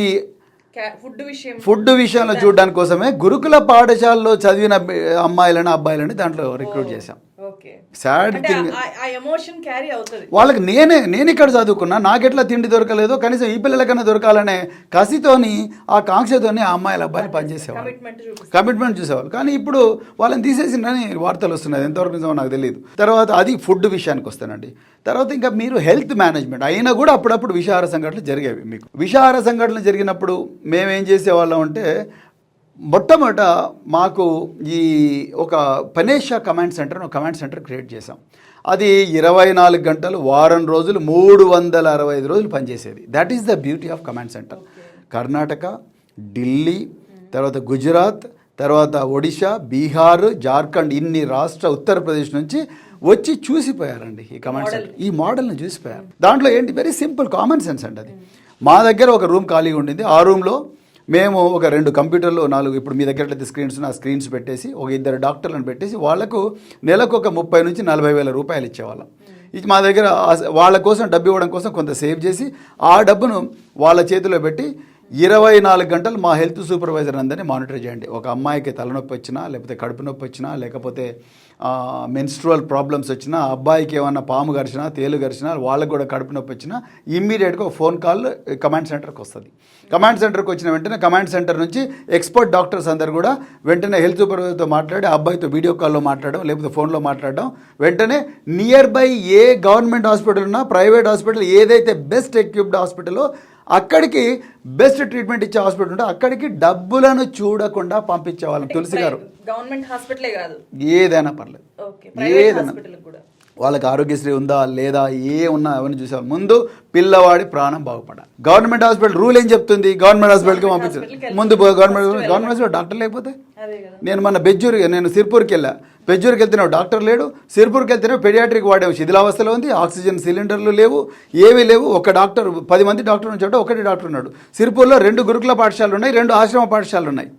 ఫుడ్ విషయంలో చూడడానికి కోసమే గురుకుల పాఠశాలలో చదివిన అమ్మాయిలని అబ్బాయిలని దాంట్లో రిక్రూట్ చేశాం. సాడ్ థింగ్ వాళ్ళకి నేను ఇక్కడ చదువుకున్నా, నాకెట్లా తిండి దొరకలేదో కనీసం ఈ పిల్లలకన్నా దొరకాలనే కసితోని ఆ కాంక్షతోని ఆ అమ్మాయిల అబ్బాయిలు పనిచేసేవాళ్ళు, కమిట్మెంట్ చూసేవాళ్ళు. కానీ ఇప్పుడు వాళ్ళని తీసేసిందని వార్తలు వస్తున్నాయి, ఎంతవరకు నిజమో నాకు తెలియదు. తర్వాత అది ఫుడ్ విషయానికి వస్తానండి. తర్వాత ఇంకా మీరు హెల్త్ మేనేజ్మెంట్ అయినా కూడా అప్పుడప్పుడు విషాహార సంఘటనలు జరిగేవి. మీకు విషాహార సంఘటనలు జరిగినప్పుడు మేమేం చేసేవాళ్ళం అంటే మొట్టమొదట మాకు ఈ ఒక పనేషా కమాండ్ సెంటర్ ఒక కమాండ్ సెంటర్ క్రియేట్ చేసాం. అది 24 గంటలు వారం రోజులు 365 రోజులు పనిచేసేది. That is the beauty of command centre. Karnataka, Delhi, తర్వాత గుజరాత్, తర్వాత ఒడిషా, బీహార్, జార్ఖండ్ ఇన్ని ఉత్తరప్రదేశ్ నుంచి వచ్చి చూసిపోయారండి ఈ కమాండ్ సెంటర్. ఈ మోడల్ని చూసిపోయారు. దాంట్లో ఏంటి వెరీ సింపుల్ కామన్ సెన్స్ అండి. అది మా దగ్గర ఒక రూమ్ ఖాళీగా ఉండింది. ఆ రూమ్లో మేము ఒక 2 కంప్యూటర్లు 4 ఇప్పుడు మీ దగ్గర స్క్రీన్స్ పెట్టేసి ఒక 2 డాక్టర్లను పెట్టేసి వాళ్లకు నెలకు ఒక 30 నుంచి 40 వేల రూపాయలు ఇచ్చేవాళ్ళం. ఇది మా దగ్గర వాళ్ళ కోసం డబ్బు ఇవ్వడం కోసం కొంత సేవ్ చేసి ఆ డబ్బును వాళ్ళ చేతిలో పెట్టి 24 గంటలు మా హెల్త్ సూపర్వైజర్ అందరినీ మానిటర్ చేయండి. ఒక అమ్మాయికి తలనొప్పి వచ్చినా, లేకపోతే కడుపు నొప్పి వచ్చినా, లేకపోతే మెన్స్ట్రువల్ ప్రాబ్లమ్స్ వచ్చినా, అబ్బాయికి ఏమన్నా పాము గరిచినా, తేలు గరిచినా, వాళ్ళకు కూడా కడుపు నొప్పి వచ్చినా ఇమ్మీడియట్గా ఒక ఫోన్ కాల్ కమాండ్ సెంటర్కి వస్తుంది. కమాండ్ సెంటర్కి వచ్చిన వెంటనే కమాండ్ సెంటర్ నుంచి ఎక్స్పర్ట్ డాక్టర్స్ అందరు కూడా వెంటనే హెల్త్ సూపర్వైజర్తో మాట్లాడి అబ్బాయితో వీడియో కాల్లో మాట్లాడడం, లేకపోతే ఫోన్లో మాట్లాడడం, వెంటనే near by A government hospital ఉన్నా, ప్రైవేట్ హాస్పిటల్ ఏదైతే బెస్ట్ ఎక్విప్డ్ హాస్పిటల్లో అక్కడికి బెస్ట్ ట్రీట్మెంట్ ఇచ్చే హాస్పిటల్ ఉంటే అక్కడికి డబ్బులను చూడకుండా పంపించేవాళ్ళం. తులసి గారు గవర్నమెంట్ హాస్పిటలే కాదు, ఏదైనా పర్లేదు, ఏదైనా వాళ్ళకి ఆరోగ్యశ్రీ ఉందా లేదా ఉన్నా అవన్నీ చూసేవాళ్ళు. ముందు పిల్లవాడి ప్రాణం బాగుపడాలి. గవర్నమెంట్ హాస్పిటల్ రూల్ ఏం చెప్తుంది? గవర్నమెంట్ హాస్పిటల్కి పంపించారు. ముందు గవర్నమెంట్ హాస్పిటల్ డాక్టర్ లేకపోతే నేను మన నేను సిర్పూర్కి వెళ్ళా. బెజ్జూరుకి వెళ్తున్నావు డాక్టర్ లేడు, సిర్పూర్కి వెళ్తున్నావు పెడియాట్రిక్ వాడేవు శిథిలావస్థలో ఉంది, ఆక్సిజన్ సిలిండర్లు లేవు, ఏమీ లేవు. ఒక డాక్టర్ 10 మంది డాక్టర్ ఉంచాడు, ఒకటి డాక్టర్ ఉన్నాడు. సిర్పూర్లో 2 గురుకుల పాఠశాలలు ఉన్నాయి, 2 ఆశ్రమ పాఠశాలలు ఉన్నాయి.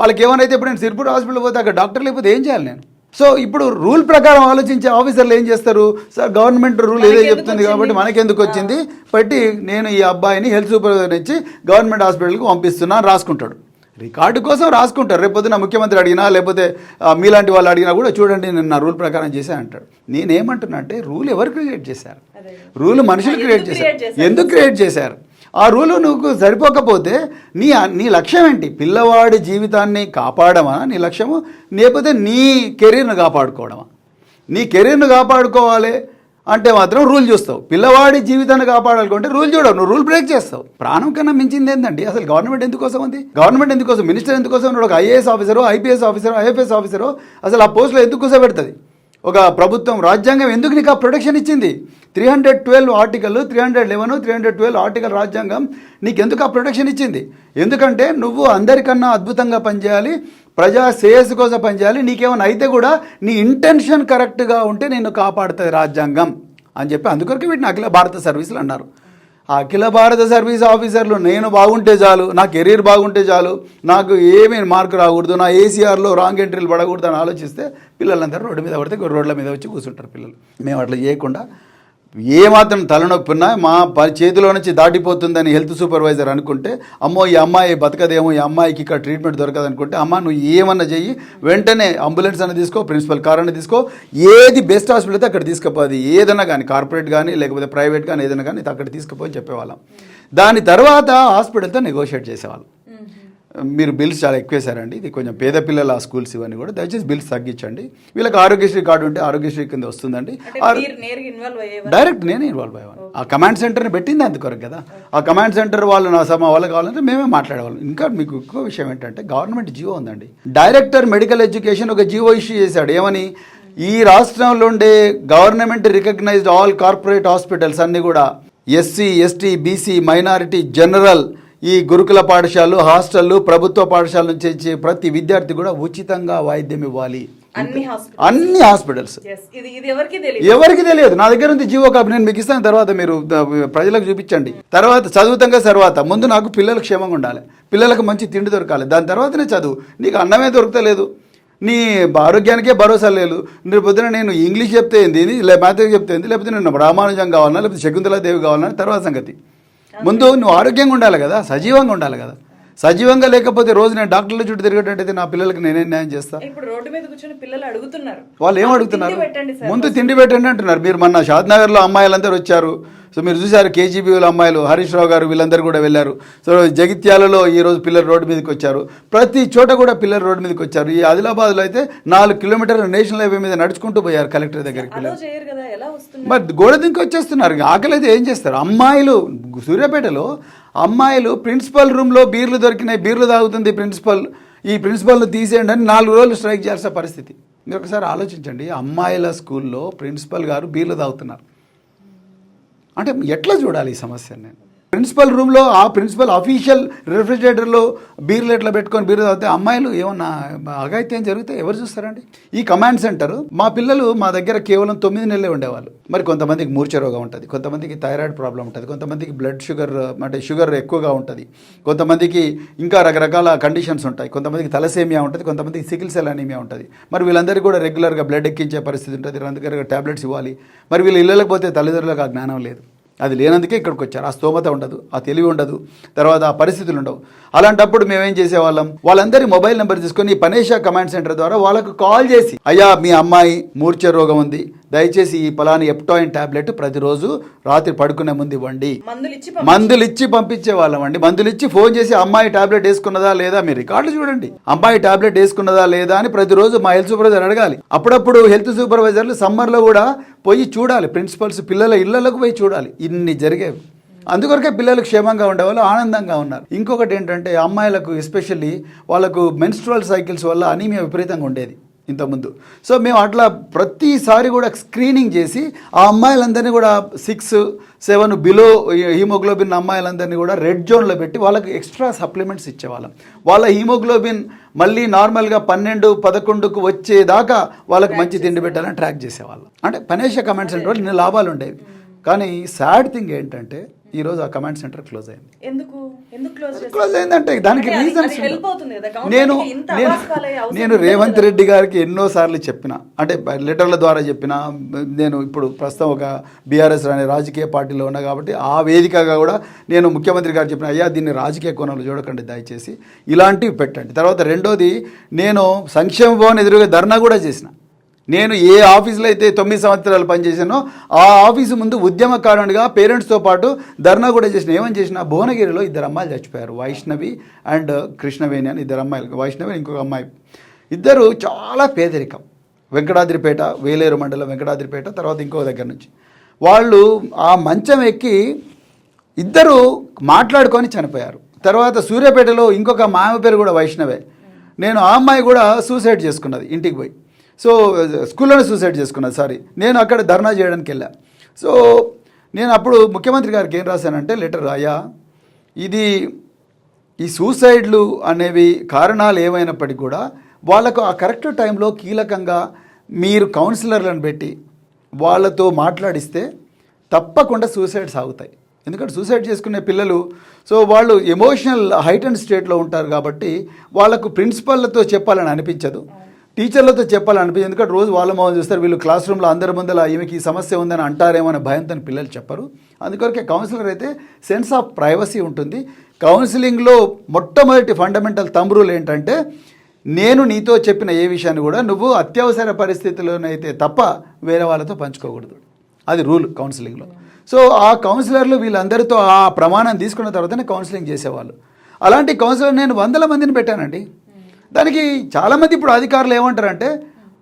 వాళ్ళకి ఏమైనా ఇప్పుడు నేను సిర్పూర్ హాస్పిటల్ పోతే అక్కడ డాక్టర్ లేకపోతే ఏం చేయాలి నేను? సో ఇప్పుడు రూల్ ప్రకారం ఆలోచించే ఆఫీసర్లు ఏం చేస్తారు? సార్ గవర్నమెంట్ రూల్ ఏదో చెప్తుంది కాబట్టి మనకెందుకు వచ్చింది పెట్టి నేను ఈ అబ్బాయిని హెల్త్ సూపర్వైజర్ ఇచ్చి గవర్నమెంట్ హాస్పిటల్కి పంపిస్తున్నాను రాసుకుంటాడు. రికార్డు కోసం రాసుకుంటారు. రేపొద్దున ముఖ్యమంత్రి అడిగినా లేకపోతే మీలాంటి వాళ్ళు అడిగినా కూడా చూడండి నేను నా రూల్ ప్రకారం చేశాను అంటాడు. నేనేమంటున్నా అంటే రూల్ ఎవరు క్రియేట్ చేశారు? రూల్ మనుషులు క్రియేట్ చేశారు. ఎందుకు క్రియేట్ చేశారు? ఆ రూల్ నువ్వు సరిపోకపోతే నీ లక్ష్యం ఏంటి? పిల్లవాడి జీవితాన్ని కాపాడమా నీ లక్ష్యము, లేకపోతే నీ కెరీర్ను కాపాడుకోవడమా? నీ కెరీర్ను కాపాడుకోవాలి అంటే మాత్రం రూల్ చూస్తావు. పిల్లవాడి జీవితాన్ని కాపాడాలనుకుంటే రూల్ చూడవు, నువ్వు రూల్ బ్రేక్ చేస్తావు. ప్రాణం కన్నా మించింది ఏంటండి? అసలు గవర్నమెంట్ ఎందుకోసం ఉంది? గవర్నమెంట్ ఎందుకోసం? మినిస్టర్ ఎందుకోసం ఉన్నాడు? ఒక IAS officer, IPS officer, IFS officer అసలు ఆ పోస్టులో ఎందుకు కూర్చోబెడుతుంది? ఒక ప్రభుత్వం రాజ్యాంగం ఎందుకు నీకు ఆ ప్రొటెక్షన్ ఇచ్చింది? 312 ఆర్టికల్ 311 312 ఆర్టికల్ రాజ్యాంగం నీకు ఎందుకు ఆ ప్రొటెక్షన్ ఇచ్చింది? ఎందుకంటే నువ్వు అందరికన్నా అద్భుతంగా పనిచేయాలి, ప్రజా శ్రేయస్సు కోసం పనిచేయాలి. నీకేమైనా అయితే కూడా నీ ఇంటెన్షన్ కరెక్ట్గా ఉంటే నిన్ను కాపాడుతుంది రాజ్యాంగం అని చెప్పి అందుకొరకు వీటిని అఖిల భారత సర్వీసులు అన్నారు. ఆ అఖిల భారత సర్వీస్ ఆఫీసర్లు నేను బాగుంటే చాలు, నా కెరీర్ బాగుంటే చాలు, నాకు ఏమీ మార్కు రాకూడదు, నా ఏసీఆర్లో రాంగ్ ఎంట్రీలు పడకూడదు అని ఆలోచిస్తే పిల్లలందరూ రోడ్డు మీద పడితే రోడ్ల మీద వచ్చి కూర్చుంటారు పిల్లలు. మేము అట్లా చేయకుండా ఏమాత్రం తలనొప్పి ఉన్నా మా చేతిలో నుంచి దాటిపోతుందని హెల్త్ సూపర్వైజర్ అనుకుంటే, అమ్మో ఈ అమ్మాయి బతకదేమో, ఈ అమ్మాయికి ఇక్కడ ట్రీట్మెంట్ దొరకదు అనుకుంటే, అమ్మ నువ్వు ఏమన్నా చెయ్యి, వెంటనే అంబులెన్స్ అని తీసుకో, ప్రిన్సిపల్ కార్ అని తీసుకో, ఏది బెస్ట్ హాస్పిటల్ అయితే అక్కడ తీసుకుపోది, ఏదైనా కానీ కార్పొరేట్ కానీ లేకపోతే ప్రైవేట్ కానీ ఏదైనా కానీ అక్కడ తీసుకుపోయి చెప్పేవాళ్ళం. దాని తర్వాత హాస్పిటల్తో నెగోషియేట్ చేసేవాళ్ళం. మీరు బిల్స్ చాలా ఎక్కువ వేశారండి, ఇది కొంచెం పేద పిల్లల స్కూల్స్ ఇవన్నీ కూడా దయచేసి బిల్స్ తగ్గించండి. వీళ్ళకి ఆరోగ్యశ్రీ కార్డు ఉంటే ఆరోగ్యశ్రీ కింద వస్తుందండి. డైరెక్ట్ నేనే ఇన్వాల్వ్ అయ్యేవాను. ఆ కమాండ్ సెంటర్ని పెట్టింది అందుకొరకు కదా. ఆ కమాండ్ సెంటర్ వాళ్ళు నా వాళ్ళు కావాలంటే మేమే మాట్లాడేవాళ్ళం. ఇంకా మీకు ఎక్కువ విషయం ఏంటంటే గవర్నమెంట్ జీవో ఉందండి. డైరెక్టర్ మెడికల్ ఎడ్యుకేషన్ ఒక జీవో ఇష్యూ చేశాడు. ఏమని, ఈ రాష్ట్రంలో ఉండే government recognised all corporate hospitals అన్నీ కూడా SC, ST, BC, minority, general ఈ గురుకుల పాఠశాలలు, హాస్టళ్ళు, ప్రభుత్వ పాఠశాల నుంచి వచ్చే ప్రతి విద్యార్థి కూడా ఉచితంగా వైద్యం ఇవ్వాలి. అన్ని హాస్పిటల్స్ ఎవరికి తెలియదు. నా దగ్గర ఉంది జీవో కాపీ, నేను మీకు ఇస్తాను. తర్వాత మీరు ప్రజలకు చూపించండి. తర్వాత చదువుతంగా తర్వాత ముందు నాకు పిల్లలు క్షేమంగా ఉండాలి, పిల్లలకు మంచి తిండి దొరకాలి, దాని తర్వాతనే చదువు. నీకు అన్నమే దొరకలేదు, నీ ఆరోగ్యానికే భరోసా లేదు. నీ పొద్దున నేను ఇంగ్లీష్ చెప్తే ఏంది, మ్యాథ్స్ చెప్తే ఏంది, లేకపోతే నేను రామానుజం కావాలన్నా, లేకపోతే శకుంతలాదేవి కావాలన్నా తర్వాత సంగతి. ముందు నువ్వు ఆరోగ్యంగా ఉండాలి కదా, సజీవంగా ఉండాలి కదా. సజీవంగా లేకపోతే రోజు నేను డాక్టర్ల చుట్టూ తిరిగేటట్టయితే నా పిల్లలకి నేనేం న్యాయం చేస్తా? ఇప్పుడు రోడ్డు మీద కూర్చొని పిల్లలు అడుగుతున్నారు, వాళ్ళు ఏం అడుగుతున్నారు? ముందు తిండి పెట్టండి అంటున్నారు. మీరు మొన్న షాద్నగర్లో అమ్మాయిలందరూ వచ్చారు, సో మీరు చూసారు. కేజీబీల అమ్మాయిలు, హరీష్ రావు గారు వీళ్ళందరూ కూడా వెళ్ళారు. సో జగిత్యాలలో ఈరోజు పిల్లలు రోడ్డు మీదకి వచ్చారు. ప్రతి చోట కూడా పిల్లలు రోడ్డు మీదకి వచ్చారు. ఈ ఆదిలాబాద్లో అయితే 4 కిలోమీటర్ల నేషనల్ హైవే మీద నడుచుకుంటూ పోయారు కలెక్టర్ దగ్గరికి పిల్లలు. మరి గోడ దింకి వచ్చేస్తున్నారు. ఆకలి అయితే ఏం చేస్తారు? అమ్మాయిలు సూర్యాపేటలో అమ్మాయిలు ప్రిన్సిపల్ రూమ్లో బీర్లు దొరికినాయి, బీర్లు తాగుతుంది ప్రిన్సిపల్, ఈ ప్రిన్సిపల్ను తీసేయండి అని 4 రోజులు స్ట్రైక్ చేయాల్సిన పరిస్థితి. మీరు ఒకసారి ఆలోచించండి, అమ్మాయిల స్కూల్లో ప్రిన్సిపల్ గారు బీర్లు తాగుతున్నారు అంటే ఎట్లా చూడాలి ఈ సమస్యను? నేను ప్రిన్సిపల్ రూమ్లో ఆ ప్రిన్సిపల్ అఫీషియల్ రిఫ్రిజిరేటర్లో బీర్లు ఎట్లా పెట్టుకొని బీర్లు తాగితే అమ్మాయిలు ఏమన్నా అఘాయిత్యం జరిగితే ఎవరు చూస్తారండి? ఈ కమాండ్ సెంటర్ మా పిల్లలు మా దగ్గర కేవలం 9 నెలలే ఉండేవాళ్ళు. మరి కొంతమందికి మూర్ఛ రోగం ఉంటుంది, కొంతమందికి థైరాయిడ్ ప్రాబ్లం ఉంటుంది, కొంతమందికి బ్లడ్ షుగర్ అంటే షుగర్ ఎక్కువగా ఉంటుంది, కొంతమందికి ఇంకా రకరకాల కండిషన్స్ ఉంటాయి, కొంతమందికి తలసేమియా ఉంటుంది, కొంతమందికి సికిల్ సెల్ అనీమియా ఉంటుంది. మరి వీళ్ళందరికీ కూడా రెగ్యులర్గా బ్లడ్ ఎక్కించే పరిస్థితి ఉంటుంది, వీళ్ళందరికీ టాబ్లెట్స్ ఇవ్వాలి. మరి వీళ్ళు ఇళ్ళకి పోతే తల్లిదండ్రులకు ఆ జ్ఞానం లేదు. అది లేనందుకే ఇక్కడికి వచ్చారు. ఆ స్తోమత ఉండదు, ఆ తెలివి ఉండదు, తర్వాత ఆ పరిస్థితులు ఉండవు. అలాంటప్పుడు మేమేం చేసేవాళ్ళం, వాళ్ళందరి మొబైల్ నెంబర్ తీసుకొని పనేషా కమాండ్ సెంటర్ ద్వారా వాళ్ళకు కాల్ చేసి, అయ్యా మీ అమ్మాయి మూర్ఛ రోగం ఉంది, దయచేసి ఈ పలాని ఎప్టాయిన్ టాబ్లెట్ ప్రతిరోజు రాత్రి పడుకునే ముందు ఇవ్వండి. మందులు ఇచ్చి పంపించేవాళ్ళం అండి. మందులు ఇచ్చి ఫోన్ చేసి అమ్మాయి టాబ్లెట్ వేసుకున్నదా లేదా, మీరు రికార్డులు చూడండి, అమ్మాయి టాబ్లెట్ వేసుకున్నదా లేదా అని ప్రతిరోజు మా హెల్త్ సూపర్వైజర్ అడగాలి. అప్పుడప్పుడు హెల్త్ సూపర్వైజర్లు సమ్మర్లో కూడా పోయి చూడాలి, ప్రిన్సిపల్స్ పిల్లల ఇళ్లకు పోయి చూడాలి. ఇన్ని జరిగేవి. అందుకొరకే పిల్లలు క్షేమంగా ఉండేవాళ్ళు, ఆనందంగా ఉన్నారు. ఇంకొకటి ఏంటంటే అమ్మాయిలకు ఎస్పెషల్లీ వాళ్ళకు మెన్స్ట్రువల్ సైకిల్స్ వల్ల అనీమియా విపరీతంగా ఉండేది ఇంతకుముందు. సో మేము అట్లా ప్రతిసారి కూడా స్క్రీనింగ్ చేసి ఆ అమ్మాయిలందరినీ కూడా 6-7 బిలో హీమోగ్లోబిన్ అమ్మాయిలందరినీ కూడా రెడ్ జోన్లో పెట్టి వాళ్ళకి ఎక్స్ట్రా సప్లిమెంట్స్ ఇచ్చేవాళ్ళం. వాళ్ళ హీమోగ్లోబిన్ మళ్ళీ నార్మల్గా 12-11కు వచ్చేదాకా వాళ్ళకి మంచి తిండి పెట్టాలని ట్రాక్ చేసేవాళ్ళం. అంటే పనేషా కమాండ్ సెంటర్ వల్ల ఇన్ని లాభాలు ఉండేవి. కానీ సాడ్ థింగ్ ఏంటంటే ఈరోజు ఆ కమాండ్ సెంటర్ క్లోజ్ అయింది. క్లోజ్ అయిందంటే దానికి రీజన్స్. నేను రేవంత్ రెడ్డి గారికి ఎన్నోసార్లు చెప్పిన, అంటే లెటర్ల ద్వారా చెప్పిన, నేను ఇప్పుడు ప్రస్తుతం ఒక బీఆర్ఎస్ అనే రాజకీయ పార్టీలో ఉన్నా కాబట్టి ఆ వేదికగా కూడా నేను ముఖ్యమంత్రి గారు చెప్పిన, అయ్యా దీన్ని రాజకీయ కోణంలో చూడకండి, దయచేసి ఇలాంటివి పెట్టండి. తర్వాత రెండోది, నేను సంక్షేమ భవన్ ఎదురుగా ధర్నా కూడా చేసిన. నేను ఏ ఆఫీసులో అయితే 9 సంవత్సరాలు పనిచేసానో ఆ ఆఫీసు ముందు ఉద్యమకారునిగా పేరెంట్స్తో పాటు ధర్నా కూడా చేసిన. ఏమని చేసిన, భువనగిరిలో 2 అమ్మాయిలు చచ్చిపోయారు, వైష్ణవి అండ్ కృష్ణవేణి అని 2 అమ్మాయిలు. వైష్ణవి ఇంకొక అమ్మాయి, ఇద్దరు చాలా పేదరికం, వెంకటాద్రిపేట, వేలేరు మండలం వెంకటాద్రిపేట, తర్వాత ఇంకో దగ్గర నుంచి. వాళ్ళు ఆ మంచం ఎక్కి ఇద్దరు మాట్లాడుకొని చనిపోయారు. తర్వాత సూర్యాపేటలో ఇంకొక మా ఆమె పేరు కూడా వైష్ణవే. నేను ఆ అమ్మాయి కూడా సూసైడ్ చేసుకున్నది ఇంటికి పోయి. సో స్కూల్లోనే సూసైడ్ చేసుకున్నది. సారీ, నేను అక్కడ ధర్నా చేయడానికి వెళ్ళా. సో నేను అప్పుడు ముఖ్యమంత్రి గారికి ఏం రాశానంటే లెటర్, అయ్యా ఈ సూసైడ్లు అనేవి కారణాలు ఏమైనప్పటికీ కూడా వాళ్ళకు ఆ కరెక్ట్ టైంలో కీలకంగా మీరు కౌన్సిలర్లను పెట్టి వాళ్ళతో మాట్లాడిస్తే తప్పకుండా సూసైడ్స్ ఆగుతాయి. ఎందుకంటే సూసైడ్ చేసుకునే పిల్లలు సో వాళ్ళు ఎమోషనల్ హైట్ అండ్ స్టేట్లో ఉంటారు కాబట్టి వాళ్ళకు ప్రిన్సిపల్లతో చెప్పాలని అనిపించదు, టీచర్లతో చెప్పాలని అనిపించదు. ఎందుకంటే రోజు వాళ్ళ మొహం చూస్తారు, వీళ్ళు క్లాస్ రూమ్లో అందరి ముందర ఈమెకి ఈ సమస్య ఉందని అంటారేమో అనే భయంతో పిల్లలు చెప్పరు. అందుకొరకే కౌన్సిలర్ అయితే సెన్స్ ఆఫ్ ప్రైవసీ ఉంటుంది. కౌన్సిలింగ్లో మొట్టమొదటి ఫండమెంటల్ థంబ్ రూల్ ఏంటంటే నేను నీతో చెప్పిన ఏ విషయాన్ని కూడా నువ్వు అత్యవసర పరిస్థితుల్లోనైతే తప్ప వేరే వాళ్ళతో పంచుకోకూడదు. అది రూల్ కౌన్సిలింగ్లో. సో ఆ కౌన్సిలర్లు వీళ్ళందరితో ఆ ప్రమాణం తీసుకున్న తర్వాతనే కౌన్సిలింగ్ చేసేవాళ్ళు. అలాంటి కౌన్సిలర్ నేను 100 మందిని పెట్టానండి. దానికి చాలామంది ఇప్పుడు అధికారులు ఏమంటారంటే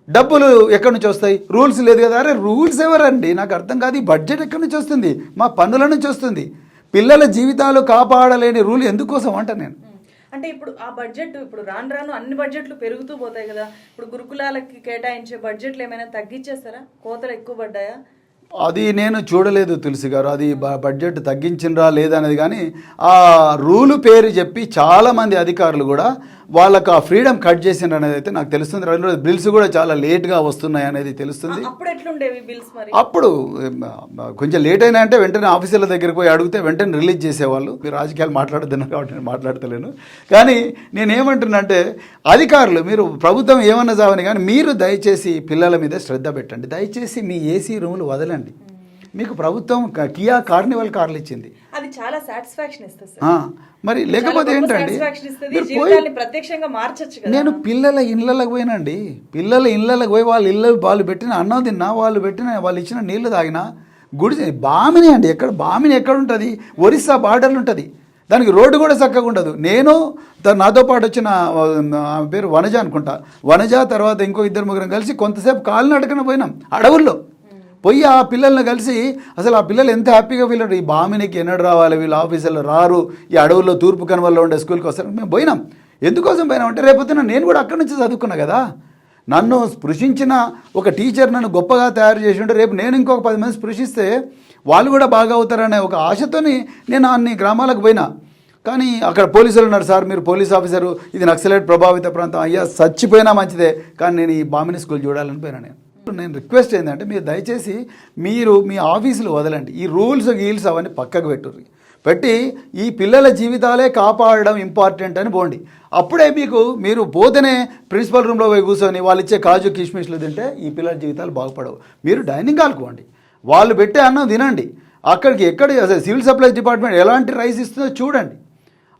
డబ్బులు ఎక్కడి నుంచి వస్తాయి, రూల్స్ లేదు కదా. అరే రూల్స్ ఎవరండి, నాకు అర్థం కాదు. ఈ బడ్జెట్ ఎక్కడి నుంచి వస్తుంది, మా పన్నుల నుంచి వస్తుంది. పిల్లల జీవితాలు కాపాడలేని రూల్ ఎందుకోసం అంట నేను. అంటే ఇప్పుడు ఆ బడ్జెట్ ఇప్పుడు రాను రాను అన్ని బడ్జెట్లు పెరుగుతూ పోతాయి కదా. ఇప్పుడు గురుకులాలకి కేటాయించే బడ్జెట్లు ఏమైనా తగ్గించేస్తారా, కోతలు ఎక్కువ పడ్డాయా? అది నేను చూడలేదు తులసి గారు, అది బడ్జెట్ తగ్గించినరా లేదనేది. కానీ ఆ రూలు పేరు చెప్పి చాలామంది అధికారులు కూడా వాళ్ళకు ఆ ఫ్రీడమ్ కట్ చేసిండ్రు అనేది అయితే నాకు తెలుస్తుంది. 2 రోజులు బిల్స్ కూడా చాలా లేట్గా వస్తున్నాయి అనేది తెలుస్తుంది. అప్పుడు ఎట్లుండేవి బిల్స్ మరి? అప్పుడు కొంచెం లేట్ అయినా అంటే వెంటనే ఆఫీసర్ల దగ్గరికి పోయి అడిగితే వెంటనే రిలీజ్ చేసేవాళ్ళు. మీరు రాజకీయాలు మాట్లాడుతున్నారు కాబట్టి నేను మాట్లాడతలేను. కానీ నేనేమంటున్నానంటే అధికారులు మీరు ప్రభుత్వం ఏమన్నా చావని కానీ మీరు దయచేసి పిల్లల మీద శ్రద్ధ పెట్టండి. దయచేసి మీ ఏసీ రూములు వదలండి. మీకు ప్రభుత్వం కియా కార్నివల్ కార్లు ఇచ్చింది, అది చాలా సాటిస్ఫాక్షన్ ఇస్తుంది. మరి లేకపోతే ఏంటండి ప్రత్యక్షంగా మార్చొచ్చు. నేను పిల్లల ఇళ్ళకి పోయినండి, పిల్లల ఇళ్ళకి పోయి వాళ్ళు పెట్టిన అన్నం తిన్నా, వాళ్ళు ఇచ్చిన నీళ్లు తాగినా. గుడి బామిని అండి, బామిని ఎక్కడ ఉంటుంది, ఒరిస్సా బార్డర్లు ఉంటుంది. దానికి రోడ్డు కూడా చక్కగా ఉండదు. నేను నాతో పాటు వచ్చిన ఆమె పేరు వనజ అనుకుంటా, వనజ తర్వాత ఇంకో 2-3 కలిసి కొంతసేపు కాలినడకన పోయినాం అడవుల్లో. పోయి ఆ పిల్లల్ని కలిసి అసలు ఆ పిల్లలు ఎంత హ్యాపీగా వీళ్ళు ఈ బామినికి ఎన్నడు రావాలి, వీళ్ళు ఆఫీసులో రారు, ఈ అడవుల్లో తూర్పు కనుమల్లో ఉండే స్కూల్కి వస్తారు. మేము పోయినాం. ఎందుకోసం పోయినాం అంటే రేపొద్దున నేను కూడా అక్కడి నుంచి చదువుకున్నా కదా. నన్ను స్పృశించిన ఒక టీచర్ నన్ను గొప్పగా తయారు చేసి ఉంటే రేపు నేను ఇంకొక 10 మంది స్పృశిస్తే వాళ్ళు కూడా బాగా అవుతారనే ఒక ఆశతోని నేను అన్ని గ్రామాలకు పోయినా. కానీ అక్కడ పోలీసులు ఉన్నారు, సార్ మీరు పోలీస్ ఆఫీసరు, ఇది నక్సలైట్ ప్రభావిత ప్రాంతం, అయ్యా చచ్చిపోయినా మంచిదే కానీ నేను ఈ బామిని స్కూల్ చూడాలని పోయినా. నేను రిక్వెస్ట్ ఏంటంటే మీరు దయచేసి మీరు మీ ఆఫీసులు వదలండి, ఈ రూల్స్ గీల్స్ అవన్నీ పక్కకు పెట్టి ఈ పిల్లల జీవితాలే కాపాడడం ఇంపార్టెంట్ అని పోండి. అప్పుడే మీరు పోతేనే ప్రిన్సిపల్ రూమ్లో పోయి కూర్చొని వాళ్ళు ఇచ్చే కాజు కిష్మిష్లు తింటే ఈ పిల్లల జీవితాలు బాగుపడవు. మీరు డైనింగ్ హాల్కి పోండి, వాళ్ళు పెట్టే అన్నం తినండి. అక్కడికి అసలు సివిల్ సప్లైస్ డిపార్ట్మెంట్ ఎలాంటి రైస్ ఇస్తుందో చూడండి.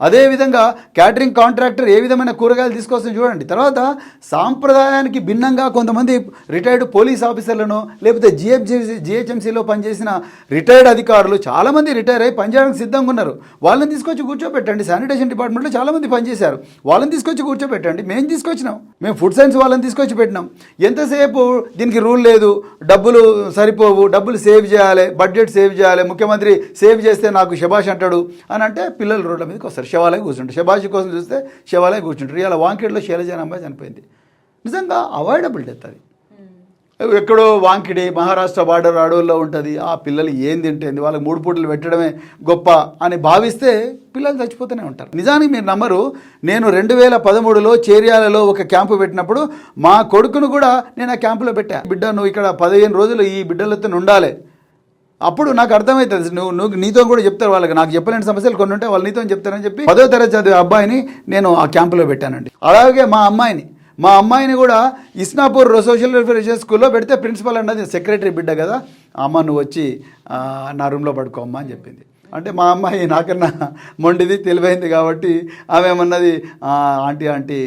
అదేవిధంగా క్యాటరింగ్ కాంట్రాక్టర్ ఏ విధమైన కూరగాయలు తీసుకొస్తుందో చూడండి. తర్వాత సాంప్రదాయానికి భిన్నంగా కొంతమంది రిటైర్డ్ పోలీస్ ఆఫీసర్లను లేకపోతే జిహెచ్ఎంసీలో పనిచేసిన రిటైర్డ్ అధికారులు చాలామంది రిటైర్ అయ్యి పనిచేయడానికి సిద్ధంగా ఉన్నారు. వాళ్ళని తీసుకొచ్చి కూర్చోబెట్టండి. శానిటేషన్ డిపార్ట్మెంట్లో చాలామంది పనిచేశారు, వాళ్ళని తీసుకొచ్చి కూర్చోబెట్టండి. మేము తీసుకొచ్చినాం, మేము ఫుడ్ సైన్స్ వాళ్ళని తీసుకొచ్చి పెట్టినాం. ఎంతసేపు దీనికి రూల్ లేదు, డబ్బులు సరిపోవు, డబ్బులు సేవ్ చేయాలి, బడ్జెట్ సేవ్ చేయాలి, ముఖ్యమంత్రి సేవ్ చేస్తే నాకు శబాష్ అంటాడు అని అంటే పిల్లలు రోడ్ల మీదకి వస్తారు, శవాలయ కూర్చుంటారు. శబాషి కోసం చూస్తే శవాలయ కూర్చుంటారు. ఇలా వాంకిడిలో శైలజ అమ్మాయి చనిపోయింది. నిజంగా అవాయిడబుల్ డెత్ అది. ఎక్కడో వాంకిడి మహారాష్ట్ర బార్డర్ అడవుల్లో ఉంటుంది. ఆ పిల్లలు ఏం తింటుంది, వాళ్ళకి 3 పూటలు పెట్టడమే గొప్ప అని భావిస్తే పిల్లలు చచ్చిపోతూనే ఉంటారు. నిజానికి మీరు నమ్మరు, నేను 2013లో చేర్యాలలో ఒక క్యాంపు పెట్టినప్పుడు మా కొడుకును కూడా నేను ఆ క్యాంపులో పెట్టా. బిడ్డ నువ్వు ఇక్కడ 15 రోజులు ఈ బిడ్డలతో ఉండాలి. అప్పుడు నాకు అర్థమవుతుంది, నువ్వు నీతో కూడా చెప్తారు వాళ్ళకి, నాకు చెప్పలేని సమస్యలు కొన్ని ఉంటే వాళ్ళు నీతో చెప్తారని చెప్పి 10వ తరగతి చదివే అబ్బాయిని నేను ఆ క్యాంపులో పెట్టానండి. అలాగే మా అమ్మాయిని కూడా ఇస్నాపూర్ సోషల్ వెల్ఫేర్ స్కూల్లో పెడితే ప్రిన్సిపల్ అన్నది సెక్రటరీ బిడ్డ కదా, అమ్మ నువ్వు వచ్చి నా రూమ్లో పడుకో అమ్మ అని చెప్పింది. అంటే మా అమ్మాయి నాకన్నా మొండిది తెలివైంది కాబట్టి ఆమె ఏమన్నది, ఆంటీ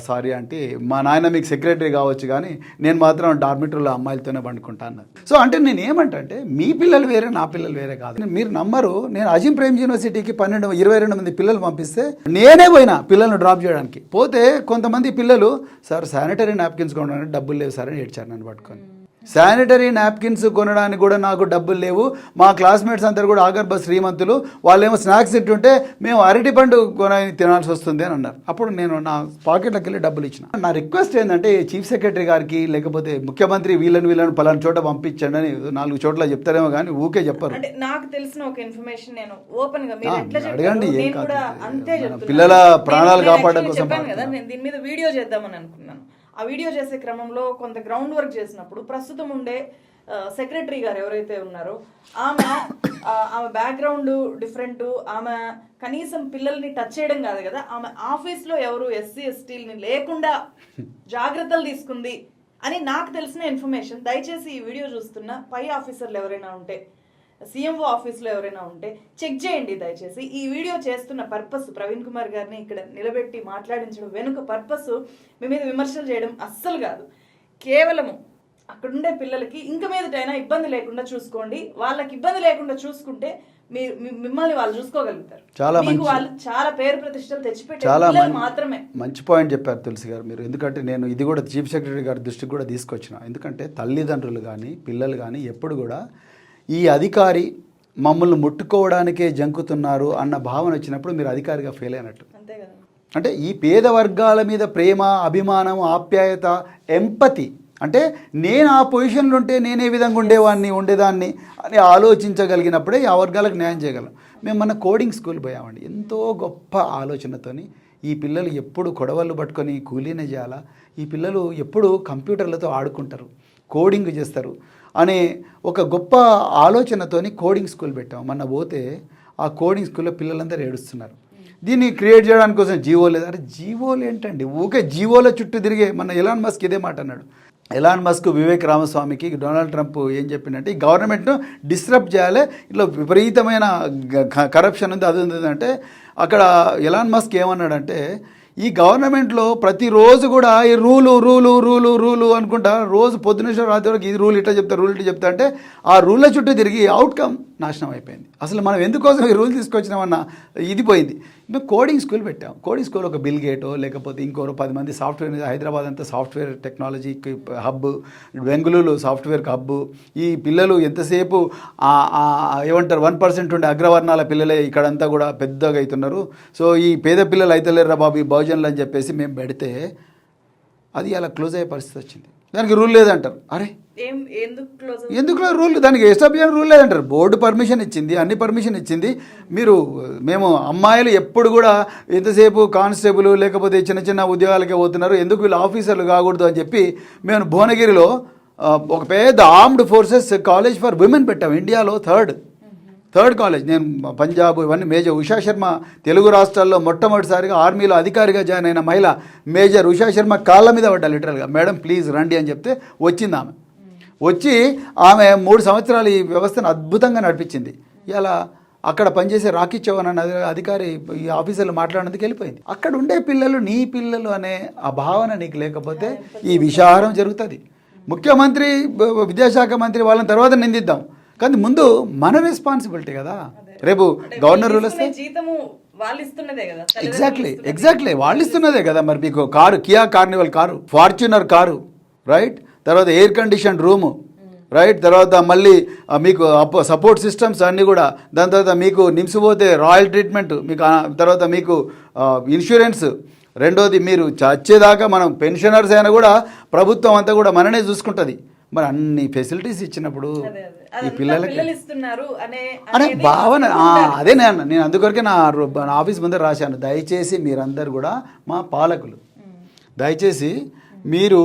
సారీ ఆంటీ, మా నాయన మీకు సెక్రటరీ కావచ్చు కానీ నేను మాత్రం డార్మిటరీలో అమ్మాయిలతోనే పండుకుంటా అన్నది. సో అంటే నేను ఏమంటే మీ పిల్లలు వేరే నా పిల్లలు వేరే కాదు. మీరు నమ్మరు, నేను అజిం ప్రేమ్ యూనివర్సిటీకి 22 మంది పిల్లలు పంపిస్తే నేనే పోయినా పిల్లలను డ్రాప్ చేయడానికి. పోతే కొంతమంది పిల్లలు సార్ శానిటరీ నాప్కిన్స్ కొనడానికి డబ్బులు లేవు సార్ అని ఏడ్చారు నన్ను పట్టుకొని. శానిటరీ నాప్కిన్స్ కొనడానికి కూడా నాకు డబ్బులు లేవు. మా క్లాస్మేట్స్ అందరు కూడా ఆగర్భ శ్రీమంతులు, వాళ్ళేమో స్నాక్స్ తింటుంటే మేము అరటి పండు కొని తినాల్సి వస్తుంది అని అన్నారు. అప్పుడు నేను నా పాకెట్లోకి వెళ్ళి డబ్బులు ఇచ్చిన. నా రిక్వెస్ట్ ఏంటంటే చీఫ్ సెక్రటరీ గారికి లేకపోతే ముఖ్యమంత్రి వీళ్ళని పలానా చోట పంపించండి అని 4 చోట్ల చెప్తారేమో కానీ ఊకే చెప్పరు. అంటే నాకు తెలిసిన ఒక ఇన్ఫర్మేషన్ నేను ఓపెన్ గా మీరు ఎట్లా అడగండి, చెప్పారు, ఏం నేను కూడా అంతే కాదు. చెప్తున్నాను. పిల్లల ప్రాణాలు నేను కాపాడడం actually కోసం చెప్పాను కదా, నేను దీని మీద వీడియో చేద్దామని అనుకున్నాను. ఆ వీడియో చేసే క్రమంలో కొంత గ్రౌండ్ వర్క్ చేసినప్పుడు ప్రస్తుతం ఉండే సెక్రటరీ గారు ఎవరైతే ఉన్నారో ఆమె బ్యాక్గ్రౌండ్ డిఫరెంట్, ఆమె కనీసం పిల్లల్ని టచ్ చేయడం కాదు కదా, ఆమె ఆఫీస్లో ఎవరు ఎస్సీ ఎస్టీలని లేకుండా జాగ్రత్తలు తీసుకుంది అని నాకు తెలిసిన ఇన్ఫర్మేషన్. దయచేసి ఈ వీడియో చూస్తున్న పై ఆఫీసర్లు ఎవరైనా ఉంటే, సీఎంఓ ఆఫీస్లో ఎవరైనా ఉంటే చెక్ చేయండి దయచేసి. ఈ వీడియో చేస్తున్న పర్పస్ ప్రవీణ్ కుమార్ గారిని ఇక్కడ నిలబెట్టి మాట్లాడించడం వెనుక పర్పస్ మీ మీద విమర్శలు చేయడం అస్సలు కాదు. కేవలము అక్కడుండే పిల్లలకి ఇంక మీదటైనా ఇబ్బంది లేకుండా చూసుకోండి. వాళ్ళకి ఇబ్బంది లేకుండా చూసుకుంటే మిమ్మల్ని వాళ్ళు చూసుకోగలుగుతారు. వాళ్ళు చాలా పేరు ప్రతిష్టలు తెచ్చిపెట్టే మాత్రమే. మంచి పాయింట్ చెప్పారు తులసి గారు మీరు. ఎందుకంటే నేను ఇది కూడా చీఫ్ సెక్రటరీ గారి దృష్టికి కూడా తీసుకొచ్చిన. ఎందుకంటే తల్లిదండ్రులు కానీ పిల్లలు కానీ ఎప్పుడు కూడా ఈ అధికారి మమ్మల్ని ముట్టుకోవడానికే జంకుతున్నారు అన్న భావన వచ్చినప్పుడు మీరు అధికారిగా ఫెయిల్ అయినట్టు. అంటే ఈ పేద వర్గాల మీద ప్రేమ, అభిమానం, ఆప్యాయత, ఎంపతి, అంటే నేను ఆ పొజిషన్లో ఉంటే నేను ఏ విధంగా ఉండేదాన్ని అని ఆలోచించగలిగినప్పుడే ఆ వర్గాలకు న్యాయం చేయగలం. మేము మన కోడింగ్ స్కూల్ పోయామండి. ఎంతో గొప్ప ఆలోచనతోని ఈ పిల్లలు ఎప్పుడు కొడవళ్ళు పట్టుకొని కూలీనే చేయాలా, ఈ పిల్లలు ఎప్పుడు కంప్యూటర్లతో ఆడుకుంటారు, కోడింగ్ చేస్తారు అనే ఒక గొప్ప ఆలోచనతోని కోడింగ్ స్కూల్ పెట్టాం. మొన్న పోతే ఆ కోడింగ్ స్కూల్లో పిల్లలందరూ ఏడుస్తున్నారు. దీన్ని క్రియేట్ చేయడానికి కోసం జీవో లేదు. అరే జీవోలు ఏంటండి, ఊకే జీవోల చుట్టూ తిరిగే. మన ఎలాన్ మస్క్ ఇదే మాట అన్నాడు. ఎలాన్ మస్క్ వివేక్ రామస్వామికి డొనాల్డ్ ట్రంప్ ఏం చెప్పిందంటే ఈ గవర్నమెంట్ను డిస్టర్బ్ చేయాలి, ఇట్లా విపరీతమైన కరప్షన్ ఉంది, అది ఉంది అంటే అక్కడ ఎలాన్ మస్క్ ఏమన్నాడంటే ఈ గవర్నమెంట్లో ప్రతిరోజు కూడా ఈ రూలు అనుకుంటా రోజు పొద్దున రాత్రి వరకు ఇది రూల్ ఇట్లా చెప్తా అంటే ఆ రూళ్ళ చుట్టూ తిరిగి అవుట్కమ్ నాశనం అయిపోయింది. అసలు మనం ఎందుకోసం ఈ రూల్ తీసుకొచ్చినామన్న ఇది పోయింది. మేము కోడింగ్ స్కూల్ పెట్టాం. కోడింగ్ స్కూల్ ఒక బిల్ గేటో లేకపోతే ఇంకోరో 10 మంది సాఫ్ట్వేర్, హైదరాబాద్ అంతా సాఫ్ట్వేర్ టెక్నాలజీకి హబ్, బెంగళూరు సాఫ్ట్వేర్కి హబ్. ఈ పిల్లలు ఎంతసేపు ఏమంటారు 1% ఉండే అగ్రవర్ణాల పిల్లలే ఇక్కడంతా కూడా పెద్దగా అవుతున్నారు. సో ఈ పేద పిల్లలు అయితలేరురా బాబు ఈ బహుజనులు అని చెప్పేసి మేము పెడితే అది అలా క్లోజ్ అయ్యే పరిస్థితి వచ్చింది. దానికి రూల్ లేదంటారు. అరే ఎందుకు రూల్, దానికి ఎస్టాబ్లిష్ రూల్ లేదంటారు. బోర్డు పర్మిషన్ ఇచ్చింది, అన్ని పర్మిషన్ ఇచ్చింది. మేము అమ్మాయిలు ఎప్పుడు కూడా ఎంతసేపు కానిస్టేబుల్ లేకపోతే చిన్న చిన్న ఉద్యోగాలకే పోతున్నారు, ఎందుకు వీళ్ళు ఆఫీసర్లు కాకూడదు అని చెప్పి మేము భువనగిరిలో ఒక పెద్ద armed forces college for women పెట్టాం. ఇండియాలో థర్డ్ కాలేజ్. నేను పంజాబ్ ఇవన్నీ మేజర్ ఉషా శర్మ తెలుగు రాష్ట్రాల్లో మొట్టమొదటిసారిగా ఆర్మీలో అధికారిగా జాయిన్ అయిన మహిళ మేజర్ ఉషా శర్మ కాళ్ళ మీద పడ్డా లిటరల్గా. మేడం ప్లీజ్ రండి అని చెప్తే వచ్చింది. ఆమె 3 సంవత్సరాలు ఈ వ్యవస్థను అద్భుతంగా నడిపించింది. ఇలా అక్కడ పనిచేసే రాకీ చౌహాన్ అనే అధికారి ఈ ఆఫీసర్లు మాట్లాడినందుకు వెళ్ళిపోయింది. అక్కడ ఉండే పిల్లలు నీ పిల్లలు అనే ఆ భావన నీకు లేకపోతే ఈ విషారం జరుగుతుంది. ముఖ్యమంత్రి, విద్యాశాఖ మంత్రి వాళ్ళని తర్వాత నిందిద్దాం, కానీ ముందు మన రెస్పాన్సిబిలిటీ కదా. రేపు గవర్నర్ రూల్ వస్తే ఎగ్జాక్ట్లీ వాళ్ళు ఇస్తున్నదే కదా. మరి మీకు car, Kia Carnival car, Fortuner car, right, తర్వాత ఎయిర్ కండిషన్ రూము, రైట్, తర్వాత మళ్ళీ మీకు సపోర్ట్ సిస్టమ్స్ అన్నీ కూడా, దాని తర్వాత మీకు నిమ్స్ పోతే రాయల్ ట్రీట్మెంట్ మీకు, తర్వాత మీకు ఇన్సూరెన్స్, రెండోది మీరు చచ్చేదాకా మనం పెన్షనర్స్ అయినా కూడా ప్రభుత్వం అంతా కూడా మననే చూసుకుంటుంది. మరి అన్ని ఫెసిలిటీస్ ఇచ్చినప్పుడు ఈ పిల్లలకి అనే భావన అదే నేను అందుకొరకే నా ఆఫీస్ ముందర రాశాను. దయచేసి మీరందరూ కూడా మా పాలకులు, దయచేసి మీరు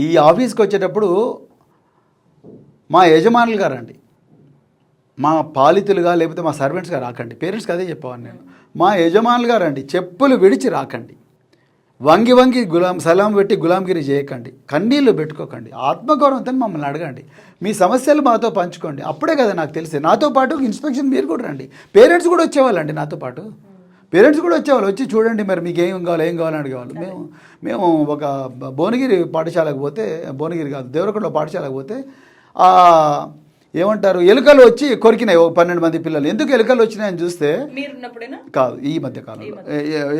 ఈ ఆఫీస్కి వచ్చేటప్పుడు మా యజమానులుగా రండి, మా పాలితులుగా లేకపోతే మా సర్వెంట్స్గా రాకండి. పేరెంట్స్కి అదే చెప్పాను నేను. మా యజమానులుగా రండి, చెప్పులు విడిచి రాకండి, వంగి సలాం పెట్టి గులాంగిరి చేయకండి, కన్నీళ్ళు పెట్టుకోకండి, ఆత్మగౌరవంతో మమ్మల్ని అడగండి, మీ సమస్యలు మాతో పంచుకోండి. అప్పుడే కదా నాకు తెలిసే. నాతో పాటు ఇన్స్పెక్షన్ మీరు కూడా రండి. పేరెంట్స్ కూడా వచ్చేవాళ్ళండి, నాతో పాటు పేరెంట్స్ కూడా వచ్చేవాళ్ళు. వచ్చి చూడండి మరి మీకు ఏం కావాలని అడిగేవాళ్ళు. మేము ఒక భువనగిరి పాఠశాలకు పోతే, భువనగిరి కాదు దేవరకొండలో పాఠశాలకు పోతే ఏమంటారు ఎలుకలు వచ్చి కొరికినాయి 12 మంది పిల్లలు. ఎందుకు ఎలుకలు వచ్చినాయని చూస్తే, కాదు ఈ మధ్య కాలంలో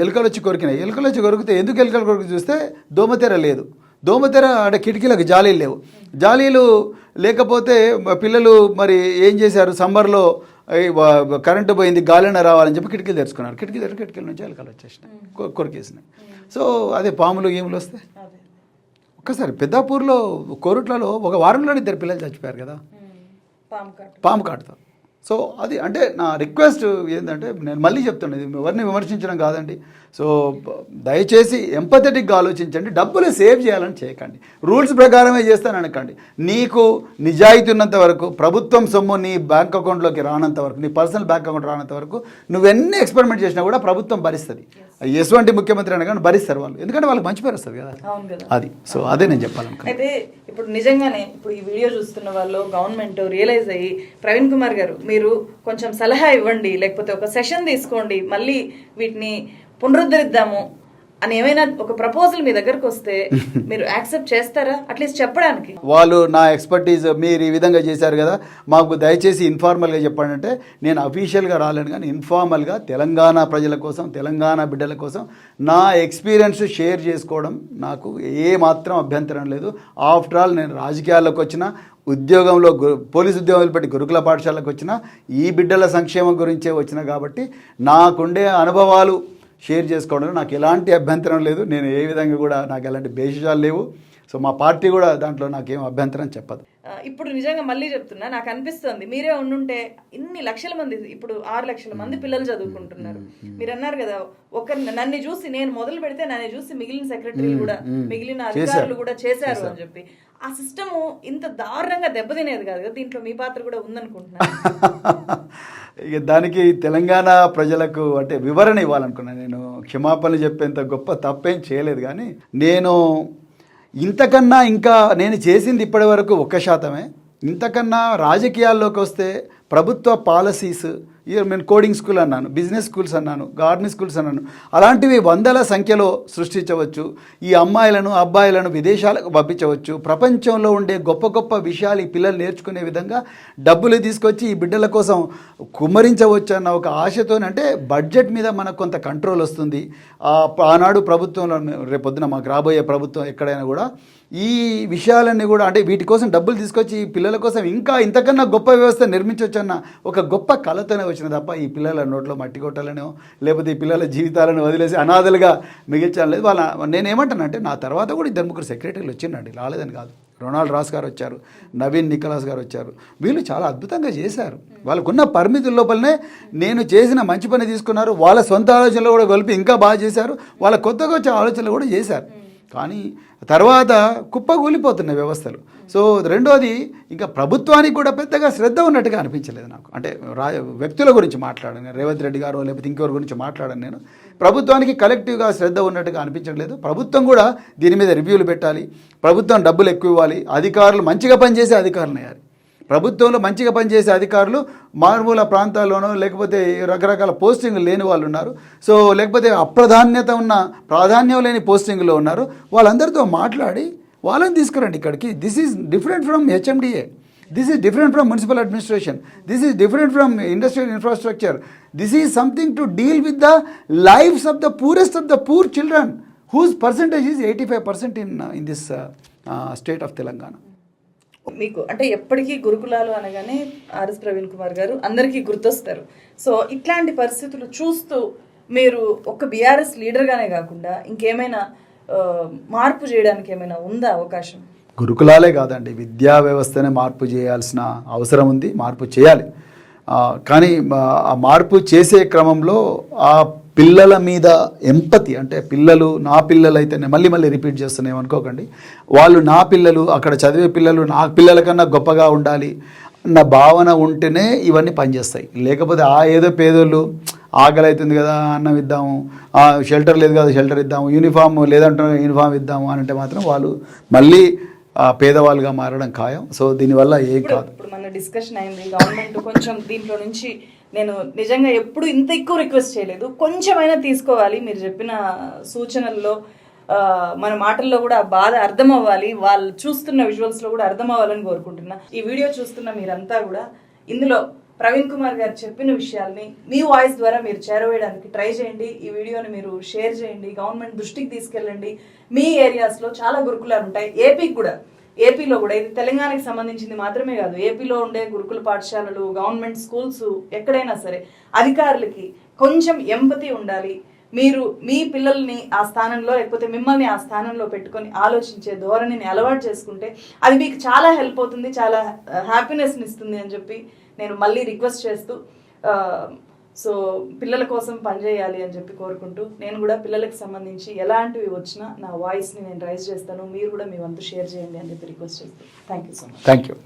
ఎలుకలు వచ్చి కొరికినాయి. ఎలుకలు వచ్చి కొరికితే ఎందుకు ఎలుకలు కొరికి చూస్తే దోమతెర లేదు. దోమతెర అంటే కిటికీలకు జాలీలు లేవు. జాలీలు లేకపోతే పిల్లలు మరి ఏం చేశారు, సమ్మర్లో కరెంటు పోయింది గాలిన రావాలని చెప్పి కిటికీలు తెరుచుకున్నారు. కిటికీల నుంచి ఎలకలు వచ్చేసినాయి, కొరికేసినాయి. సో అదే పాములు గేములు వస్తాయి. ఒక్కసారి పెద్దాపూర్లో కోరుట్లలో ఒక వారంలోనే ఇద్దరు పిల్లలు చచ్చిపోయారు కదా పాము కాటుతో. సో అది అంటే నా రిక్వెస్ట్ ఏంటంటే, నేను మళ్ళీ చెప్తున్నది, ఎవరిని విమర్శించడం కాదండి. సో దయచేసి ఎంపథెటిక్గా ఆలోచించండి, డబ్బులు సేవ్ చేయాలని చేయకండి, రూల్స్ ప్రకారమే చేస్తాను అనకండి. నీకు నిజాయితీ ఉన్నంత వరకు, ప్రభుత్వం సొమ్ము నీ బ్యాంక్ అకౌంట్లోకి రానంత వరకు, నీ పర్సనల్ బ్యాంక్ అకౌంట్ రానంత వరకు నువ్వెన్ని ఎక్స్పెరిమెంట్ చేసినా కూడా ప్రభుత్వం భరిస్తుంది. ఎటువంటి ముఖ్యమంత్రి అయినా కానీ భరిస్తారు వాళ్ళు, ఎందుకంటే వాళ్ళకి మంచి పేరు వస్తుంది కదా. అది సో అదే నేను చెప్పాలనుకున్నాను. అయితే ఇప్పుడు నిజంగానే ఇప్పుడు ఈ వీడియో చూస్తున్న వాళ్ళు గవర్నమెంట్ రియలైజ్ అయ్యి, ప్రవీణ్ కుమార్ గారు మీరు కొంచెం సలహా ఇవ్వండి, లేకపోతే ఒక సెషన్ తీసుకోండి, మళ్ళీ వీటిని పునరుద్ధరిద్దాము అని ఏమైనా ఒక ప్రపోజల్ మీ దగ్గరకు వస్తే మీరు యాక్సెప్ట్ చేస్తారా, అట్లీస్ట్ చెప్పడానికి? వాళ్ళు నా ఎక్స్పర్టీజ్ మీరు ఈ విధంగా చేశారు కదా, మాకు దయచేసి ఇన్ఫార్మల్గా చెప్పండి అంటే, నేను అఫీషియల్గా రాలేను కానీ ఇన్ఫార్మల్గా తెలంగాణ ప్రజల కోసం, తెలంగాణ బిడ్డల కోసం నా ఎక్స్పీరియన్స్ షేర్ చేసుకోవడం నాకు ఏమాత్రం అభ్యంతరం లేదు. ఆఫ్టర్ ఆల్ నేను రాజకీయాల్లోకి వచ్చిన, ఉద్యోగంలో పోలీసు ఉద్యోగాలు పెట్టి గురుకుల పాఠశాలకు వచ్చిన, ఈ బిడ్డల సంక్షేమం గురించే వచ్చిన కాబట్టి నాకుండే అనుభవాలు షేర్ చేసుకోవడంలో నాకు ఎలాంటి అభ్యంతరం లేదు. నేను ఏ విధంగా కూడా నాకు ఎలాంటి భేషజాలు లేవు. సో మా పార్టీ కూడా దాంట్లో నాకేం అభ్యంతరం చెప్పదు. ఇప్పుడు నిజంగా మళ్ళీ చెప్తున్నా, నాకు అనిపిస్తుంది మీరే ఉండుంటే ఇన్ని లక్షల మంది, ఇప్పుడు 6 లక్షల మంది పిల్లలు చదువుకుంటున్నారు. మీరు అన్నారు కదా, నన్ను చూసి నేను మొదలు పెడితే నన్ను చూసి మిగిలిన సెక్రటరీలు కూడా, మిగిలిన అధికారులు కూడా చేశారు అని చెప్పి. ఆ సిస్టము ఇంత దారుణంగా దెబ్బతినేది కాదు కదా, దీంట్లో మీ పాత్ర కూడా ఉందనుకుంటున్నాను. ఇక దానికి తెలంగాణ ప్రజలకు అంటే వివరణ ఇవ్వాలనుకున్నాను. నేను క్షమాపణలు చెప్పేంత గొప్ప తప్పేం చేయలేదు, కానీ నేను ఇంతకన్నా ఇంకా నేను చేసింది ఇప్పటి వరకు 1%. ఇంతకన్నా రాజకీయాల్లోకి వస్తే ప్రభుత్వ పాలసీస్, నేను కోడింగ్ స్కూల్ అన్నాను, బిజినెస్ స్కూల్స్ అన్నాను, గార్డెనింగ్ స్కూల్స్ అన్నాను, అలాంటివి వందల సంఖ్యలో సృష్టించవచ్చు. ఈ అమ్మాయిలను అబ్బాయిలను విదేశాలకు పంపించవచ్చు. ప్రపంచంలో ఉండే గొప్ప గొప్ప విషయాలు ఈ పిల్లలు నేర్చుకునే విధంగా డబ్బులు తీసుకొచ్చి ఈ బిడ్డల కోసం కుమ్మరించవచ్చు అన్న ఒక ఆశతో, అంటే బడ్జెట్ మీద మనకు కొంత కంట్రోల్ వస్తుంది. ఆనాడు ప్రభుత్వంలో, రేపొద్దున మాకు రాబోయే ప్రభుత్వం ఎక్కడైనా కూడా ఈ విషయాలన్నీ కూడా, అంటే వీటి కోసం డబ్బులు తీసుకొచ్చి ఈ పిల్లల కోసం ఇంకా ఇంతకన్నా గొప్ప వ్యవస్థ నిర్మించవచ్చు అన్న ఒక గొప్ప కళతోనే వచ్చిన తప్ప ఈ పిల్లల నోట్లో మట్టి కొట్టాలనో, లేకపోతే ఈ పిల్లల జీవితాలను వదిలేసి అనాథలుగా మిగిల్చాలని లేదు. నేనేమంటానంటే, నా తర్వాత కూడా 2-3 సెక్రటరీలు వచ్చిందండి, రాలేదని కాదు. రొనాల్డ్ రాస్ గారు వచ్చారు, నవీన్ నికలాస్ గారు వచ్చారు. వీళ్ళు చాలా అద్భుతంగా చేశారు. వాళ్ళకున్న పరిమితుల లోపలనే నేను చేసిన మంచి పని తీసుకున్నారు. వాళ్ళ సొంత ఆలోచనలు కూడా కలిపి ఇంకా బాగా చేశారు. వాళ్ళ కొత్తగా వచ్చే ఆలోచనలు కూడా చేశారు. కానీ తర్వాత కుప్పగూలిపోతున్నాయి వ్యవస్థలు. సో రెండోది, ఇంకా ప్రభుత్వానికి కూడా పెద్దగా శ్రద్ధ ఉన్నట్టుగా అనిపించలేదు నాకు. అంటే వ్యక్తుల గురించి మాట్లాడాను, రేవంత్ రెడ్డి గారు లేకపోతే ఇంకెవరి గురించి మాట్లాడాను నేను. ప్రభుత్వానికి కలెక్టివ్గా శ్రద్ధ ఉన్నట్టుగా అనిపించట్లేదు. ప్రభుత్వం కూడా దీని మీద రివ్యూలు పెట్టాలి, ప్రభుత్వం డబ్బులు ఎక్కువ ఇవ్వాలి, అధికారులు మంచిగా పనిచేసే అధికారులు అయ్యారు. ప్రభుత్వంలో మంచిగా పనిచేసే అధికారులు మారుమూల ప్రాంతాల్లోనో లేకపోతే రకరకాల పోస్టింగ్లు లేని వాళ్ళు ఉన్నారు. సో లేకపోతే అప్రాధాన్యత ఉన్న, ప్రాధాన్యం లేని పోస్టింగ్లో ఉన్నారు. వాళ్ళందరితో మాట్లాడి వాళ్ళని తీసుకురండి ఇక్కడికి. This is different from HMDA, this is different from municipal administration, this is different from industrial infrastructure, this is something to deal with the lifes of the purest of the poor children whose percentage is 85% in this state of Telangana. మీకు అంటే ఎప్పటికీ గురుకులాలు అనగానే RS Praveen Kumar గారు అందరికీ గుర్తొస్తారు. So ఇట్లాంటి పరిస్థితులు చూస్తూ మీరు ఒక బీఆర్ఎస్ లీడర్గానే కాకుండా ఇంకేమైనా మార్పు చేయడానికి ఏమైనా ఉందా అవకాశం? గురుకులాలే కాదండి, విద్యా వ్యవస్థనే మార్పు చేయాల్సిన అవసరం ఉంది, మార్పు చేయాలి. కానీ ఆ మార్పు చేసే క్రమంలో ఆ పిల్లల మీద ఎంపతి, అంటే పిల్లలు నా పిల్లలు అయితేనే, మళ్ళీ రిపీట్ చేస్తున్నాం అనుకోకండి, వాళ్ళు నా పిల్లలు, అక్కడ చదివే పిల్లలు నా పిల్లల కన్నా గొప్పగా ఉండాలి అన్న భావన ఉంటేనే ఇవన్నీ పనిచేస్తాయి. లేకపోతే ఏదో పేదోళ్ళు ఆకలి అవుతుంది కదా అన్నం ఇద్దాము, షెల్టర్ లేదు కదా షెల్టర్ ఇద్దాము, యూనిఫామ్ లేదంటే యూనిఫామ్ ఇద్దాము అని అంటే మాత్రం వాళ్ళు మళ్ళీ పేదవాళ్ళుగా మారడం ఖాయం. సో దీనివల్ల ఏం కాదు. ఇప్పుడు మన డిస్కషన్ అయింది, గవర్నమెంట్ కొంచెం దీంట్లో నుంచి, నేను నిజంగా ఎప్పుడు ఇంత ఎక్కువ రిక్వెస్ట్ చేయలేదు, కొంచెమైనా తీసుకోవాలి. మీరు చెప్పిన సూచనల్లో మన మాటల్లో కూడా బాధ అర్థం అవ్వాలి, వాళ్ళు చూస్తున్న విజువల్స్లో కూడా అర్థం అవ్వాలని కోరుకుంటున్నా. ఈ వీడియో చూస్తున్న మీరంతా కూడా ఇందులో ప్రవీణ్ కుమార్ గారు చెప్పిన విషయాల్ని మీ వాయిస్ ద్వారా మీరు చేరవేయడానికి ట్రై చేయండి. ఈ వీడియోని మీరు షేర్ చేయండి, గవర్నమెంట్ దృష్టికి తీసుకెళ్ళండి. మీ ఏరియాస్లో చాలా గురుకులాలు ఉంటాయి, ఏపీలో కూడా ఇది తెలంగాణకి సంబంధించింది మాత్రమే కాదు, ఏపీలో ఉండే గురుకుల పాఠశాలలు, గవర్నమెంట్ స్కూల్స్ ఎక్కడైనా సరే అధికారులకి కొంచెం ఎంపతి ఉండాలి. మీరు మీ పిల్లల్ని ఆ స్థానంలో లేకపోతే మిమ్మల్ని ఆ స్థానంలో పెట్టుకొని ఆలోచించే ధోరణిని అలవాటు చేసుకుంటే అది మీకు చాలా హెల్ప్ అవుతుంది, చాలా హ్యాపీనెస్ని ఇస్తుంది అని చెప్పి నేను మళ్ళీ రిక్వెస్ట్ చేస్తూ సో పిల్లల కోసం పనిచేయాలి అని చెప్పి కోరుకుంటూ నేను కూడా పిల్లలకు సంబంధించి ఎలాంటివి వచ్చినా నా వాయిస్ని నేను రైజ్ చేస్తాను. మీరు కూడా మీ వంతు షేర్ చేయండి అని చెప్పి రిక్వెస్ట్ చేస్తాను. Thank you so much. Thank you.